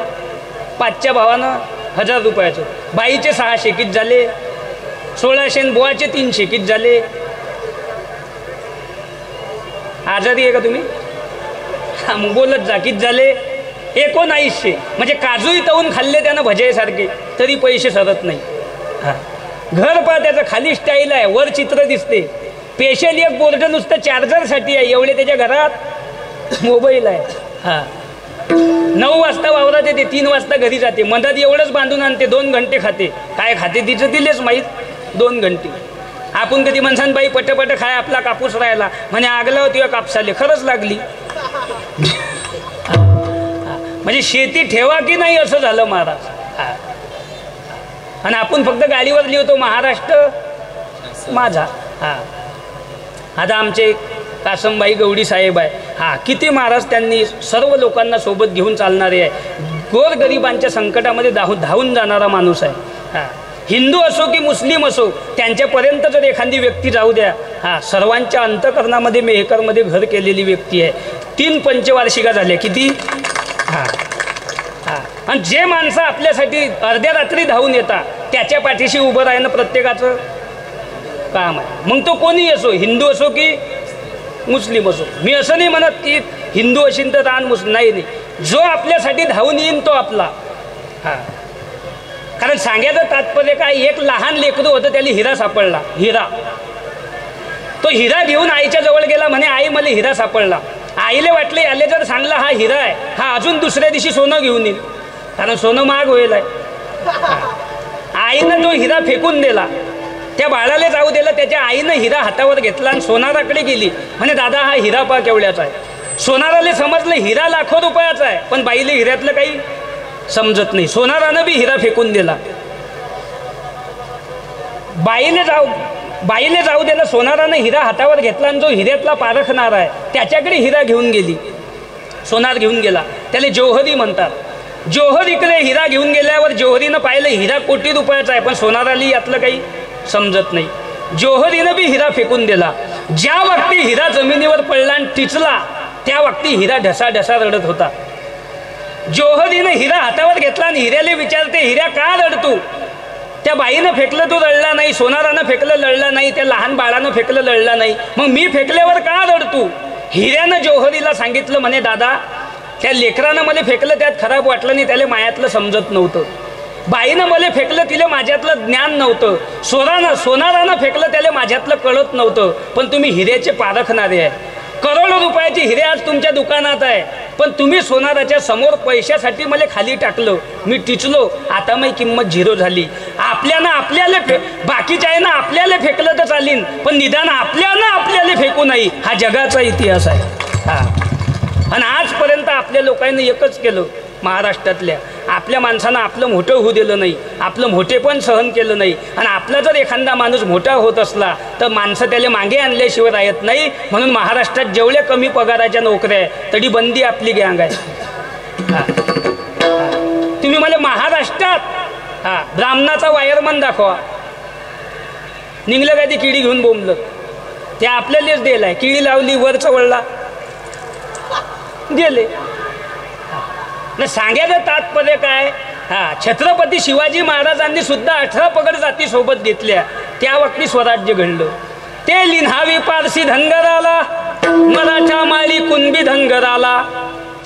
5च्या भावानं 1000 रुपयाचं. बाईचे 600 किती झाले? 1600. बुवाचे 300 किती झाले? आजारी आहे का तुम्ही? मग बोलत जा, किती झाले? 1900. म्हणजे काजूही तळून खाल्ले त्यानं भजाईसारखे, तरी पैसे सरत नाही. घर पहा त्याचं, खाली स्टाईल आहे, वर चित्र दिसते, स्पेशल एक बोर्ड नुसतं चार्जरसाठी आहे, एवढे त्याच्या घरात मोबाईल आहे. 9 वाजता वावरात येते, 3 वाजता घरी जाते, मधात एवढंच बांधून आणते, 2 घंटे खाते. काय खाते तिचं दिलेच माहीत, 2 घंटे. आपण कधी म्हणसान बाई पटपट खाय, आपला कापूस राहिला, म्हणे आगला होती कापसाले, खरंच लागली. म्हणजे शेती ठेवा की नाही असं झालं महाराज. आणि आपण फक्त गाडीवर लिहितो महाराष्ट्र माझा. आता आमचे कासमबाई गवडी साहेब आहे, किती महाराज त्यांनी सर्व लोकांना सोबत घेऊन चालणारे आहे, गोरगरिबांच्या संकटामध्ये धावून जाणारा माणूस आहे. हिंदू असो की मुस्लिम असो, त्यांच्यापर्यंत जर एखादी व्यक्ती जाऊ द्या, सर्वांच्या अंतकरणामध्ये मेहकरमध्ये घर केलेली व्यक्ती आहे. 3 पंचवार्षिका झाल्या. किती? आणि जे माणसं आपल्यासाठी अर्ध्या रात्री धावून येतात, त्याच्या पाठीशी उभं राहणं प्रत्येकाचं काम आहे. मग तो कोणी असो, हिंदू असो की मुस्लिम असो. मी असं नाही म्हणत की हिंदू असेल तर रान मुस्लिम, नाही. जो आपल्यासाठी धावून येईन तो आपला. कारण सांगायचं तात्पर्य काय, एक लहान लेकरू होतं, त्याला हिरा सापडला, हिरा. तो हिरा घेऊन आईच्या जवळ गेला, म्हणे आई मला हिरा सापडला. आईले वाटले याले जर सांगला हा हिरा आहे, हा अजून दुसऱ्या दिवशी सोनं घेऊन येईल, कारण सोनं महाग होईल आहे. आईनं तो हिरा फेकून दिला, त्या बाळाला जाऊ दिला. त्याच्या आईनं हिरा हातावर घेतला आणि सोनाराकडे गेली, म्हणे दादा हा हिरा पा केवढ्याचा आहे. सोनाराला समजलं हिरा लाखो रुपयाचा आहे, पण बाईले हिऱ्यातलं काही समजत नाही. सोनारानं बी हिरा फेकून दिला. बाईले जाऊ दिला, सोनारानं हिरा हातावर घेतला आणि जो हिऱ्यातला पारखणार आहे त्याच्याकडे हिरा घेऊन गेली. सोनार घेऊन गेला, त्याला जौहरी म्हणतात. जोहर इकडे हिरा घेऊन गेल्यावर जोहरीनं पाहिलं हिरा कोटी रुपयाचा आहे, पण सोनाराली यातलं काही समजत नाही. जोहरीनं बी हिरा फेकून दिला. ज्या वक्ती हिरा जमिनीवर पडला आणि टिचला त्या वक्ती हिरा ढसा ढसा रडत होता. जोहरीनं हिरा हातावर घेतला आणि हिऱ्याला विचारते, हिऱ्या का रडतो? त्या बाईनं फेकलं तू रडला नाही, सोनारानं फेकलं लढला नाही, त्या लहान बाळानं फेकलं लढला नाही, मग मी फेकल्यावर का रडतो? हिऱ्यानं जोहरीला सांगितलं, म्हणे दादा त्या लेकरानं मला फेकलं त्यात खराब वाटलं नाही, त्याला मायातलं समजत नव्हतं. बाईनं मला फेकलं तिला माझ्यातलं ज्ञान नव्हतं. सोनारानं फेकलं त्याला माझ्यातलं कळत नव्हतं. पण तुम्ही हिऱ्याचे पारखणारे आहे. करोडो रुपयाची हिरे आज तुमच्या दुकानात आहे, पण तुम्ही सोनाराच्या समोर पैशासाठी मला खाली टाकलं, मी टिचलो, आता माझी किंमत झिरो झाली. आपल्याला बाकीच्या आहे ना आपल्याला फेकलं तर चालीन, पण निदान आपल्याला फेकू नाही. हा जगाचा इतिहास आहे. हा, आणि आजपर्यंत आपल्या लोकांनी एकच केलं. महाराष्ट्रातल्या आपल्या माणसानं आपलं मोठं होऊ दिलं नाही, आपलं मोठेपण सहन केलं नाही. आणि आपला जर एखादा माणूस मोठा होत असला तर माणसं त्याला मागे आणल्याशिवाय राहत नाही. म्हणून महाराष्ट्रात जेवढ्या कमी पगाराच्या नोकऱ्या आहे तरी बंदी आपली गँग आहे. तुम्ही मला महाराष्ट्रात ब्राह्मणाचा वायरमन दाखवा, निघलं काय ती किडी घेऊन बोंबलं, ते आपल्यालाच दिलाय. किडी लावली वर चवळला गेले. सांगायचं तात्पर्य काय? छत्रपती शिवाजी महाराजांनी सुद्धा 18 पगड जाती सोबत घेतल्या. त्या वक्ती स्वराज्य घडलं. ते लिन्हावी पारसी धनगराला, मराठा माळी कुणबी धनगराला,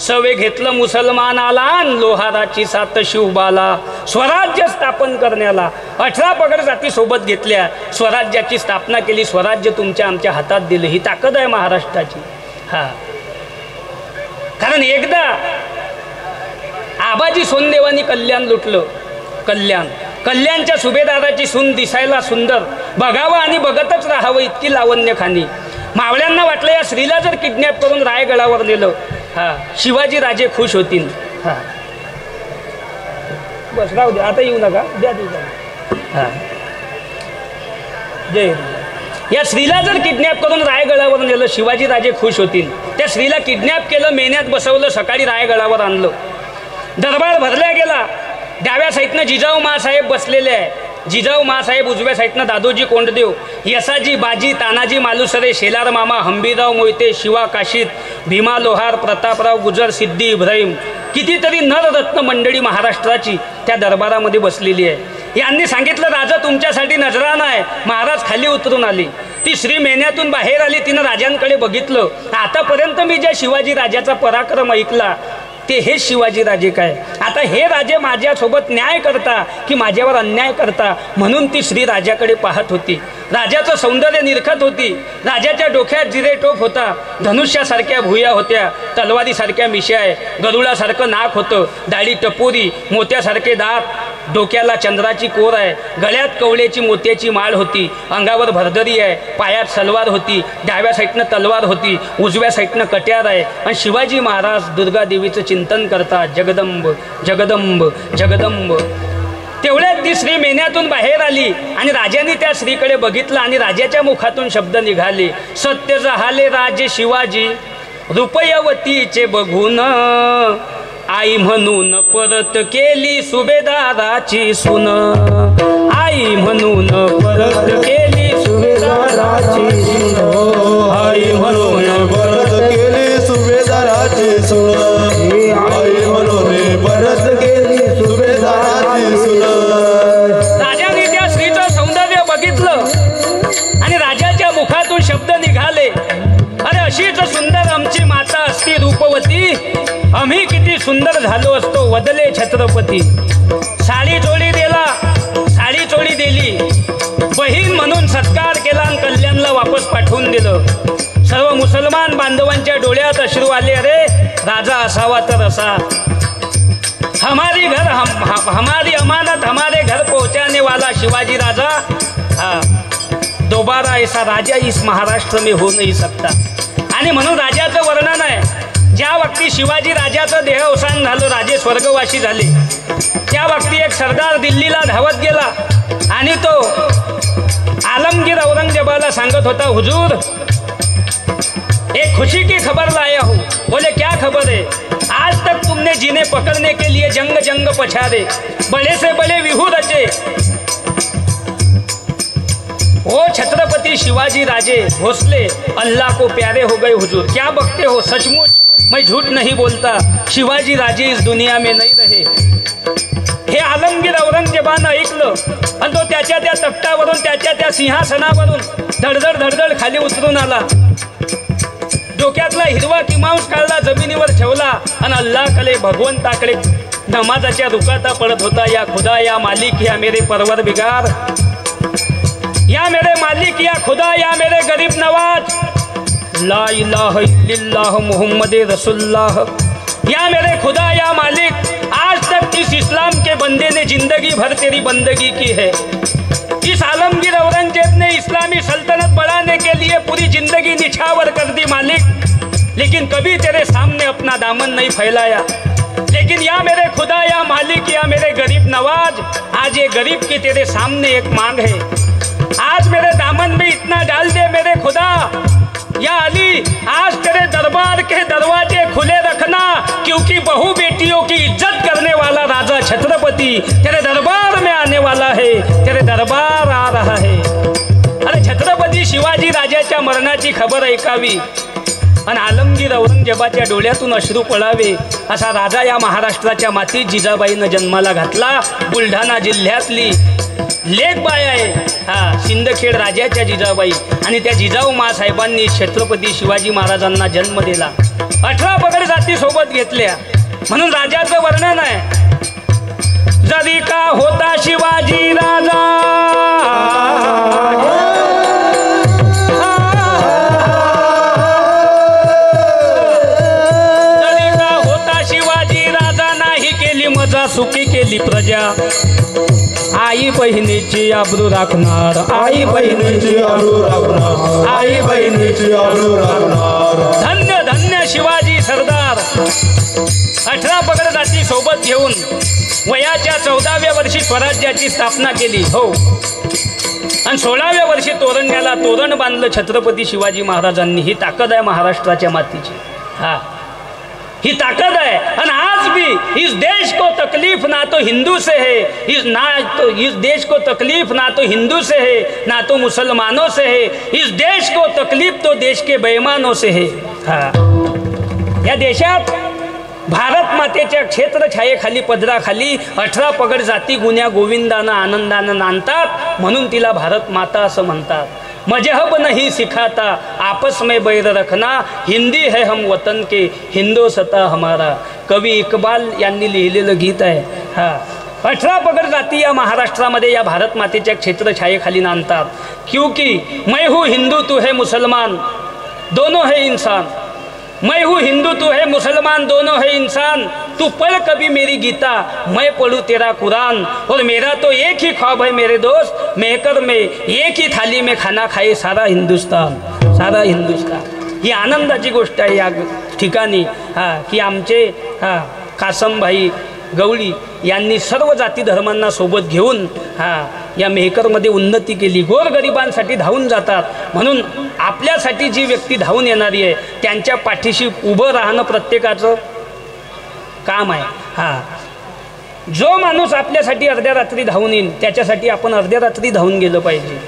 सवे घेतलं मुसलमानाला, लोहाराची सात शिवबाला. स्वराज्य स्थापन करण्याला 18 पगड जाती सोबत घेतल्या, स्वराज्याची स्थापना केली, स्वराज्य तुमच्या आमच्या हातात दिलं. ही ताकद आहे महाराष्ट्राची. कारण एकदा आबाजी सोनदेवानी कल्याण लुटलं. कल्याणच्या सुभेदाराची सून दिसायला सुंदर, बघावं आणि बघतच राहावं इतकी लावण्यखानी. मावळ्यांना वाटलं या स्त्रीला जर किडनॅप करून रायगडावर नेलं, शिवाजी राजे खुश होतील. बस राहू दे, आता येऊ नका, द्या तुझा. जय. या स्त्रीला जर किडनॅप करून रायगडावर नेलं शिवाजी राजे खुश होतील. त्या स्त्रीला किडनॅप केलं, मेन्यात बसवलं, सकाळी रायगडावर आणलं. दरबार भरल्या गेला. डाव्या साईडनं जिजाऊ मासाहेब बसलेले आहे. जिजाऊ मासाहेब उजव्या साईडनं दादोजी कोंडदेव, यसाजी, बाजी, तानाजी मालुसरे, शेलार मामा, हंबीराव मोहिते, शिवा काशीद, भीमा लोहार, प्रतापराव गुजर, सिद्धी इब्राहिम, कितीतरी नररत्न मंडळी महाराष्ट्राची त्या दरबारामध्ये बसलेली आहे. यांनी सांगितलं राजा तुमच्यासाठी नजराना आहे. महाराज खाली उतरून आली. ती स्त्री मेन्यातून बाहेर आली. तिनं राजांकडे बघितलं. आतापर्यंत मी ज्या शिवाजी राजाचा पराक्रम ऐकला ते हे शिवाजी राजे काय, आता हे राजे माझ्यासोबत न्याय करता की माझ्यावर अन्याय करता, म्हणून ती स्त्री राजाकडे पाहत होती. राजाचं सौंदर्य निरखत होती. राजाच्या डोक्यात जिरे टोप होता, धनुष्यासारख्या भुया होत्या, तलवारीसारख्या मिश्या आहे, गरुडासारखं नाक होतं, दाढी टपोरी, मोत्यासारखे दात, डोक्याला चंद्राची कोर आहे, गळ्यात कवळ्याची मोत्याची माळ होती, अंगावर भरदरी आहे, पायात सलवार होती, डाव्या साईडनं तलवार होती, उजव्या साईडनं कट्यार आहे. आणि शिवाजी महाराज दुर्गा देवीचं चिंतन करतात, जगदंब जगदंब जगदंब. तेवढ्यात ती स्त्री मेन्यातून बाहेर आली आणि राजाने त्या स्त्रीकडे बघितलं आणि राजाच्या मुखातून शब्द निघाले, सत्य जहाले राजे शिवाजी, रुपयवतीचे बघून आई म्हणून परत केली सुभेदाराची सून. आई म्हणून परत केली सुभेदाराची सून. आई म्हणून परत केली सुभेदाराची सून. आई म्हणून परत केली सुभेदाराची सून. राजाने त्या स्त्रीचं सौंदर्य बघितलं आणि राजाच्या मुखातून शब्द निघाले, अरे अशीच सुंदर आमची माता असती रूपवती, आम्ही किती सुंदर झालो असतो वदले छत्रपती. साडी चोळी दिला, साडी चोळी दिली, बहीण म्हणून सत्कार केला आणि कल्याणला वापस पाठवून दिलं. सर्व मुसलमान बांधवांच्या डोळ्यात अश्रू आले, अरे राजा असावा तर असा. हमारी अमानत हमारे घर पहुंचाने वाला शिवाजी राजा, दोबारा ऐसा राजा इस महाराष्ट्र में हो नहीं सकता. आणि म्हणून राजाचं वर्णन आहे, ज्या वक्ती शिवाजी राजाचं देह अवसान झालं, राजे स्वर्गवासी झाले, त्या वक्ती एक सरदार दिल्लीला धावत गेला आणि तो आलमगीर औरंगजेबाला सांगत होता, हुजूर एक खुशी की खबर लाया हूँ. बोले क्या खबर है? आज तक तुमने जिन्हें पकड़ने के लिए जंग जंग पछाड़े, बड़े से बड़े विहू रचे, वो छत्रपति शिवाजी राजे भोसले अल्लाह को प्यारे हो गए। हुजूर क्या बकते हो, सचमुच मैं झूठ नहीं बोलता, शिवाजी राजे इस दुनिया में नहीं रहे। हे आलमगीर औरंगजेबानं ऐकलं आणि तो त्याच्या त्या तख्तावरून, त्याच्या त्या सिंहासनावरून धडधड धडधड खाली उतरून आला, डोक्यातला हिरवा किमांस काढला, जमिनीवर ठेवला आणि अल्लाहकडे, भगवंताकडे नमाजाच्या रुकाता पडत होता। या खुदा या मालिक या मेरे परवरदिगार, या मेरे मालिक या खुदा या मेरे गरीब नवाज, ला इलाहा इल्लल्लाह मुहम्मद रसूलुल्लाह, या मेरे खुदा या मालिक, आज तक इस इस्लाम के बंदे ने जिंदगी भर तेरी बंदगी की है। इस आलमगीर औरंगजेब ने इस्लामी सल्तनत बढ़ाने के लिए पूरी जिंदगी निछावर कर दी मालिक, लेकिन कभी तेरे सामने अपना दामन नहीं फैलाया। लेकिन या मेरे खुदा या मालिक या मेरे गरीब नवाज, आज ये गरीब की तेरे सामने एक मांग है, आज मेरे दामन में इतना डाल दे मेरे खुदा। या अली, आज तेरे दरबार के दरवाजे खुले रखना, क्योंकि बहु बेटियों की इज्जत करने वाला राजा छत्रपति तेरे दरबार में आने वाला है, तेरे दरबार आ रहा है। अरे छत्रपती शिवाजी राजाच्या मरणाची खबर ऐकावी आणि आलमगीर औरंगजेबाच्या डोळ्यातून अश्रू पडावे, असा राजा या महाराष्ट्राच्या मातीत जिजाबाईनं जन्माला घातला। बुलढाणा जिल्ह्यातली लेखबाई आहे सिंदखेड राजाच्या जिजाबाई, आणि त्या जिजाऊ मासाहेबांनी छत्रपती शिवाजी महाराजांना जन्म दिला। 18 पगड जाती सोबत घेतल्या, म्हणून राजाचं वर्णन आहे, जरी का होता शिवाजी राजा, जरी का होता शिवाजी राजा, नाही केली मजा सुखी केली प्रजा, आई बहिणीची आबरू राखणार, आई बहिणीची आबरू राखणार, आई बहिणीची आबरू राखणार। धन्य धन्य शिवाजी सरदार। 18 पगड जाती सोबत घेऊन वयाच्या 14व्या वर्षी स्वराज्याची स्थापना केली, हो, आणि 16व्या वर्षी तोरण्याला तोरण बांधलं छत्रपती शिवाजी महाराजांनी। ही ताकद आहे महाराष्ट्राच्या मातीची, ही ताकद है। और आज भी इस देश को तकलीफ ना तो हिंदू से है, इस देश को तकलीफ ना तो हिंदू से है ना तो मुसलमानों से है, इस देश को तकलीफ तो देश के बेईमानों से है। या देशात भारत मातेच्या क्षेत्रछायेखाली पदराखाली 18 पगड जाती गुन्या गोविंदानं आनंदानं नांदतात, म्हणून तिला भारत माता असं म्हणतात। मजहब नहीं सिखाता आपस में बैर रखना, हिंदी है हम वतन के हिंदोसता हमारा, कवी इकबाल यांनी लिहिलेलं गीत आहे। 18 पगड जाती या महाराष्ट्रामध्ये या भारत मातेच्या क्षेत्रछायेखाली नांदतात, क्योंकि मैं हूँ हिंदू तू है मुसलमान दोनों है इंसान, मैं हूँ हिंदू तू है मुसलमान दोनों है इंसान, तू पढ़ कभी मेरी गीता मैं पढ़ूँ तेरा कुरान, और मेरा तो एक ही ख्वाब है मेरे दोस्त, मेहकर में एक ही थाली में खाना खाए सारा हिंदुस्तान, सारा हिंदुस्तान। ही आनंदाची गोष्ट आहे या ठिकाणी की आमचे कासमभाई गवळी यांनी सर्व जाती धर्मांना सोबत घेऊन या मेहकरमध्ये उन्नती केली। गोरगरिबांसाठी धावून जातात, म्हणून आपल्यासाठी जी व्यक्ती धावून येणारी आहे त्यांच्या पाठीशी उभं राहणं प्रत्येकाचं काम आहे। जो माणूस आपल्यासाठी अर्ध्या रात्री धावून येईल त्याच्यासाठी आपण अर्ध्या रात्री धावून गेलं पाहिजे।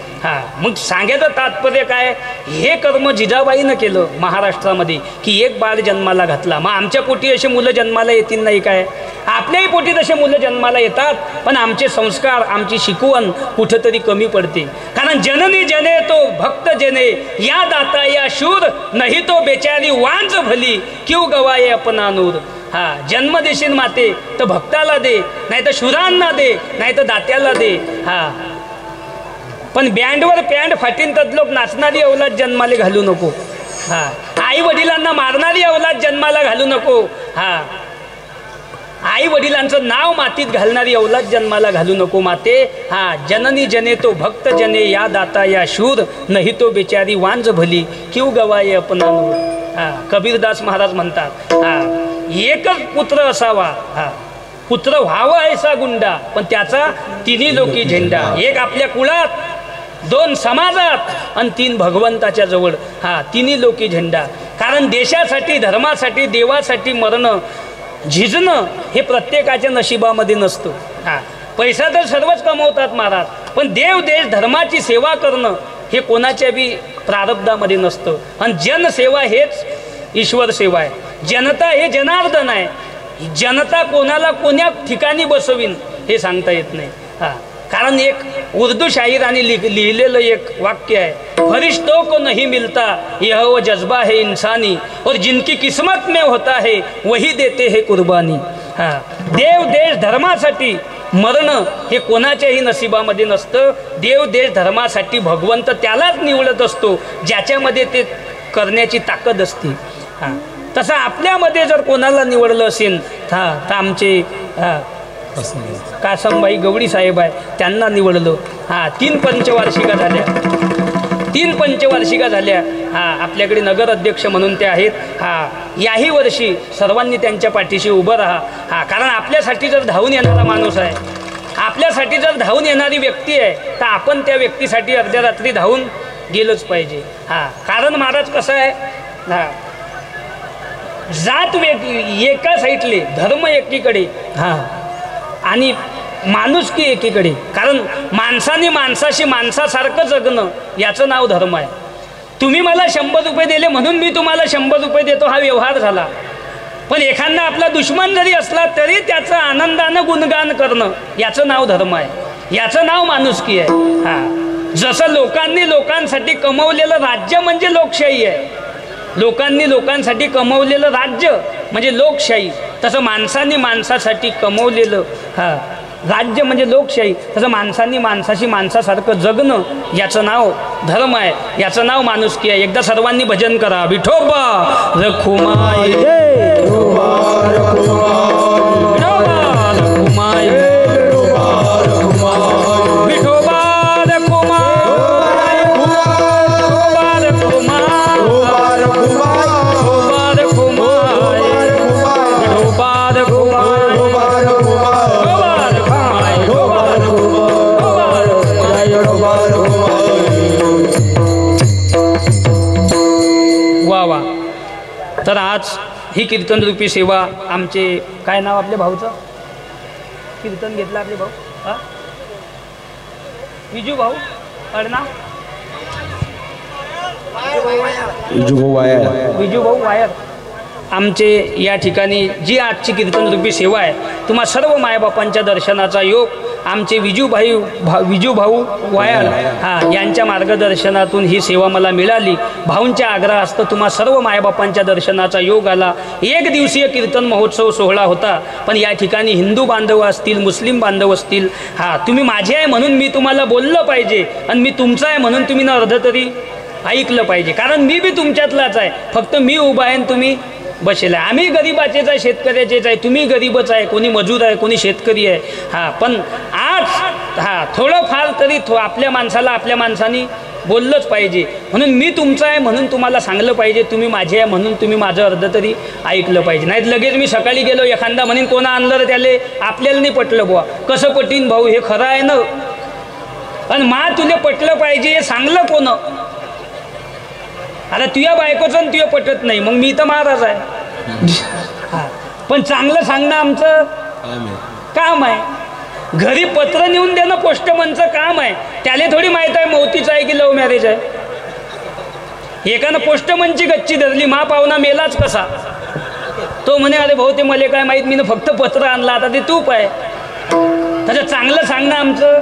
मग सांगायचं तात्पर्य काय, हे कर्म जिजाबाईनं केलं महाराष्ट्रामध्ये की एक बाळ जन्माला घातला। मग आमच्या पोटी असे मुलं जन्माला येतील नाही काय, आपल्याही पोटी तसे मुलं जन्माला येतात, पण आमचे संस्कार आमची शिकवण कुठंतरी कमी पडते। कारण जननी जने तो भक्त जने, या दाता या शूर, नहीं तो बेचारी वांझ भली, क्यों गवाये अपना नूर। जन्म देशील माते तर भक्ताला दे, नाही तर शूरांना दे, नाही तर दात्याला दे। पण बँडवर पॅन्ट फाटीन तद नाचणारी अवलाद जन्माला घालू नको। आई वडिलांना मारणारी अवलाद जन्माला घालू नको। आई वडिलांचं नाव मातीत घालणारी अवलाद जन्माला घालू नको माते। जननी जने तो भक्त जने, या दाता या शूर, नहीं तो बेचारी वांझ भली, क्यों गवाये अपना नूर। कबीरदास महाराज म्हणतात एकच पुत्र असावा, पुत्र व्हावा ऐसा गुंडा, पण त्याचा तिन्ही लोकी झेंडा। एक आपल्या कुळात, 2 समाजात आणि 3 भगवंताच्या जवळ, तिन्ही लोकी झेंडा। कारण देशासाठी धर्मासाठी देवासाठी मरणं झिजणं हे प्रत्येकाच्या नशिबामध्ये नसतं. हां, पैसा तर सर्वच कमवतात महाराज, पण देव देश धर्माची सेवा करणं हे कोणाच्या बी प्रारब्धामध्ये नसतं. आणि जनसेवा हेच ईश्वर सेवा आहे. जनता हे जनार्दन आहे. जनता कोणाला कोण्या ठिकाणी बसवीन हे सांगता येत नाही. हां, कारण एक उर्दू शाहिराने लिहिलेलं एक वाक्य आहे, फरिश्तों को नहीं मिलता यह वो जज्बा है इंसानी और जिनकी किस्मत में होता है वही देते हैं कुर्बानी. हां, देव देश धर्मासाठी मरणं हे कोणाच्याही नशिबामध्ये नसतं. देव देश धर्मासाठी भगवंत त्यालाच निवडत असतो ज्याच्यामध्ये ते करण्याची ताकद असते. हां, तसं आपल्यामध्ये जर कोणाला निवडलं असेल तर आमचे कासमबाई गवडी साहेब आहे, त्यांना निवडलं. हां, 3 पंचवार्षिका झाल्या. 3 पंचवार्षिका झाल्या. हां, आपल्याकडे नगर अध्यक्ष म्हणून ते आहेत. हां, याही वर्षी सर्वांनी त्यांच्या पाठीशी उभं राहा. हां, कारण आपल्यासाठी जर धावून येणारा माणूस आहे, आपल्यासाठी जर धावून येणारी व्यक्ती आहे, तर आपण त्या व्यक्तीसाठी अर्ध्या रात्री धावून गेलंच पाहिजे. हां, कारण महाराज कसं आहे, हां, जात एका साईडले, धर्म एकीकडे, हां, आणि माणुसकी एकीकडे. कारण माणसाने माणसाशी माणसासारखं जगणं याचं नाव धर्म आहे. तुम्ही मला 100 रुपये दिले म्हणून मी तुम्हाला 100 रुपये देतो, हा व्यवहार झाला. पण एखादा आपला दुश्मन जरी असला तरी त्याचं आनंदानं गुणगान करणं याचं नाव धर्म आहे, याचं नाव माणुसकी आहे. हां, जसं लोकांनी लोकांसाठी कमवलेलं राज्य म्हणजे लोकशाही आहे, लोकांनी लोकांसाठी कमवलेलं राज्य म्हणजे लोकशाही, तसं माणसांनी माणसासाठी कमवलेलं राज्य म्हणजे लोकशाही, तसं माणसांनी माणसाशी माणसासारखं जगणं याचं नाव धर्म आहे, याचं नाव माणुसकी आहे. एकदा सर्वांनी भजन करा. विठोबा रखुमाई विठोबा रखुमाई तर आज ही कीर्तनरूपी सेवा आमचे, काय नाव आपल्या भाऊचं, कीर्तन घेतलं आपले भाऊ, हां, विजू भाऊ, अडनाव विजू भाऊ वायर. आमचे या ठिकाणी जी आजची कीर्तनरूपी सेवा आहे, तुम्हा सर्व मायबापांच्या दर्शनाचा योग आमचे विजू भाऊ वायर हां यांच्या मार्गदर्शनातून ही सेवा मला मिळाली. भाऊंच्या आग्रहास्तव तुम्हा सर्व मायबापांच्या दर्शनाचा योग आला. 1 दिवसीय कीर्तन महोत्सव सोहळा होता, पण या ठिकाणी हिंदू बांधव असतील, मुस्लिम बांधव असतील, हां, तुम्ही माझे आहे म्हणून मी तुम्हाला बोललं पाहिजे, आणि मी तुमचा आहे म्हणून तुम्ही न अर्ध तरी ऐकलं पाहिजे. कारण मी बी तुमच्यातलाच आहे, फक्त मी उभा आहे आणि तुम्ही बसेल आहे. आम्ही गरीबाचेच आहे, शेतकऱ्याचेच आहे, तुम्ही गरीबच आहे, कोणी मजूर आहे, कोणी शेतकरी आहे. हां, पण आज हां थोडंफार तरी आपल्या माणसाला आपल्या माणसानी बोललंच पाहिजे. म्हणून मी तुमचं आहे म्हणून तुम्हाला सांगलं पाहिजे, तुम्ही माझे आहे म्हणून तुम्ही माझं अर्ध तरी ऐकलं पाहिजे. नाहीत लगेच मी सकाळी गेलो, एखादा म्हणेन कोणा आणलं तर त्याले आपल्याला नाही पटलं बुवा, कसं पटीन भाऊ, हे खरं आहे ना. आणि मा तुला पटलं पाहिजे हे सांगलं कोण, आता तुझ्या बायकोचं तुझ्या पटत नाही, मग मी तर महाराज आहे. हां, पण चांगलं सांगणं आमचं काम आहे. घरी पत्र नेऊन देणं पोस्टमनचं काम आहे. त्याला थोडी माहीत आहे मौतीचं आहे की लव्ह मॅरेज आहे. एकानं पोस्टमनची गच्ची धरली, मा पाहुणा मेलाच कसा. तो म्हणे अरे भाऊ ते मला काय माहीत, मी फक्त पत्र आणलं, आता ते तूप आहे. त्याचं चांगलं सांगणं आमचं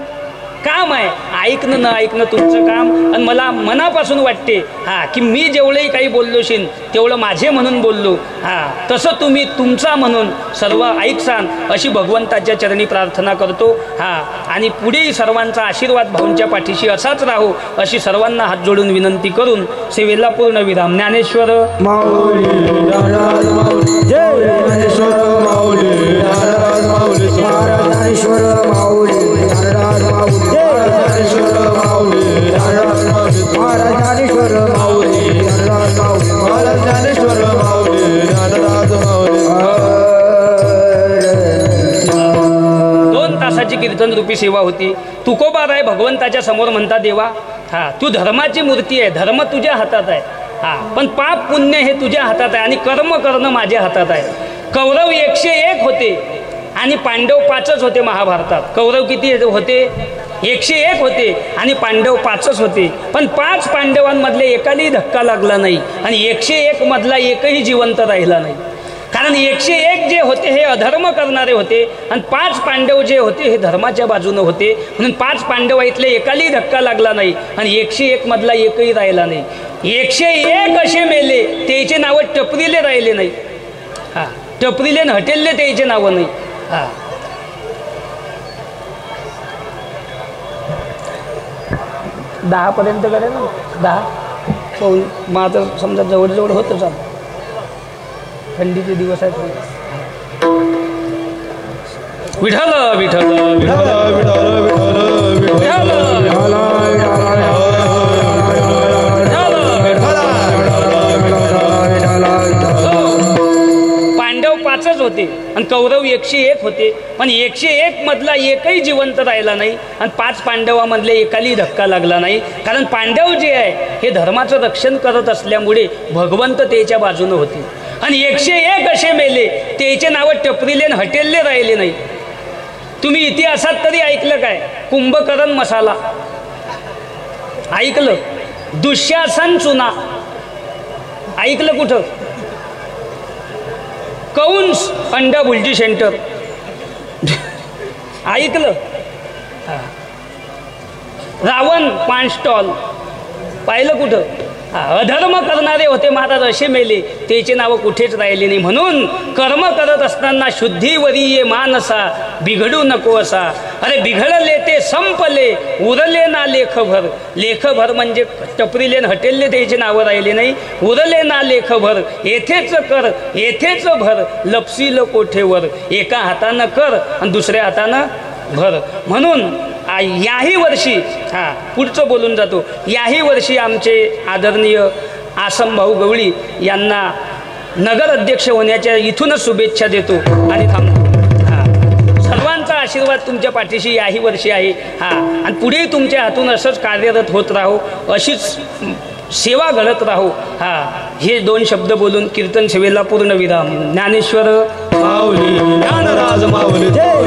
काम आहे. ऐकणं न ऐकणं तुमचं काम. आणि मला मनापासून वाटते हां की मी जेवढंही काही बोललोशीन तेवढं माझे म्हणून बोललो, हां तसं तुम्ही तुमचा म्हणून सर्व ऐकसान अशी भगवंताच्या चरणी प्रार्थना करतो. हां, आणि पुढेही सर्वांचा आशीर्वाद भाऊंच्या पाठीशी असाच राहो अशी सर्वांना हात जोडून विनंती करून सेवेला पूर्ण विराम. ज्ञानेश्वर माऊली नाराज माऊली, जय ज्ञानेश्वर माऊली नाराज माऊली, ज्ञानेश्वर माऊली नाराज माऊली, ज्ञानेश्वर माऊली नाराज माऊली, महाराज ज्ञानेश्वर माऊली नाराज माऊली, महाराज ज्ञानेश्वर माऊली नाराज माऊली. 2 तासाची कीर्तन रूपी सेवा होती. तुकोबाराय भगवंताच्या समोर म्हणता, देवा हां तू धर्माची मूर्ती आहे, धर्म तुझ्या हातात आहे, हां पण पाप पुण्य हे तुझ्या हातात आहे आणि कर्म करणं माझ्या हातात आहे. कौरव 101 होते आणि पांडव 5च होते महाभारतात. कौरव किती होते? 101 होते आणि पांडव 5च होते. पण 5 पांडवांमधले एकालाही धक्का लागला नाही आणि 101 मधला एकही जिवंत राहिला नाही. कारण 101 जे होते हे अधर्म करणारे होते आणि 5 पांडव जे होते हे धर्माच्या बाजूने होते. म्हणून 5 पांडव इथले एकालाही धक्का लागला नाही आणि 101 मधला एकही राहिला नाही. 101 असे मेले त्याचे नावं टपरीले राहिले नाही. हा, टपरीले हटेलले त्याचे नावं नाही. हा, 10 पर्यंत करेल ना, 10 पाऊन माझं समजा जवळजवळ होतं चाल. थंडीचे दिवस आहेत. विठ्ठल विठ्ठल विठ्ठल पांडव 5च होते आणि कौरव 101 होते. पण 101 मधला एकही जिवंत राहिला नाही आणि 5 पांडवामधले एकालाही धक्का लागला नाही. कारण पांडव जे आहे हे धर्माचं रक्षण करत असल्यामुळे भगवंत त्याच्या बाजूने होते. आणि 101 असे मेले त्याचे नावं टपरीले हटेलले राहिले नाही. तुम्ही इतिहासात तरी ऐकलं काय? कुंभकर्ण मसाला ऐकलं? दुःशासन चुना ऐकलं कुठं? कंस अंडा भुलजी सेंटर ऐकलं? रावण पान स्टॉल पाहिलं कुठं? अधर्म करणारे होते महाराज असे मेले त्याचे नावं कुठेच राहिले नाही. म्हणून कर्म करत असताना शुद्धीवरी ये मानसा बिघडू नको असा. अरे बिघडले ते संपले उरले ना लेखभर. लेखभर म्हणजे टपरीले हटेलले त्याचे नावं राहिले नाही. उरले ना लेखभर येथेच कर येथेच भर लपसील कोठेवर. एका हातानं कर आणि दुसऱ्या हातानं भर. म्हणून याही वर्षी पुढचं बोलून जातो. याही वर्षी आमचे आदरणीय आसम भाऊ गवळी यांना नगर अध्यक्ष होण्याच्या इथूनच शुभेच्छा देतो आणि थांबतो. सर्वांचा आशीर्वाद तुमच्या पाठीशी याही वर्षी आहे. आणि पुढे तुमच्या हातून असंच कार्यरत होत राहो, अशीच सेवा घडत राहो. हे 2 शब्द बोलून कीर्तन सेवेला पूर्ण विराम. ज्ञानेश्वर माऊली ज्ञानराज माऊली जय.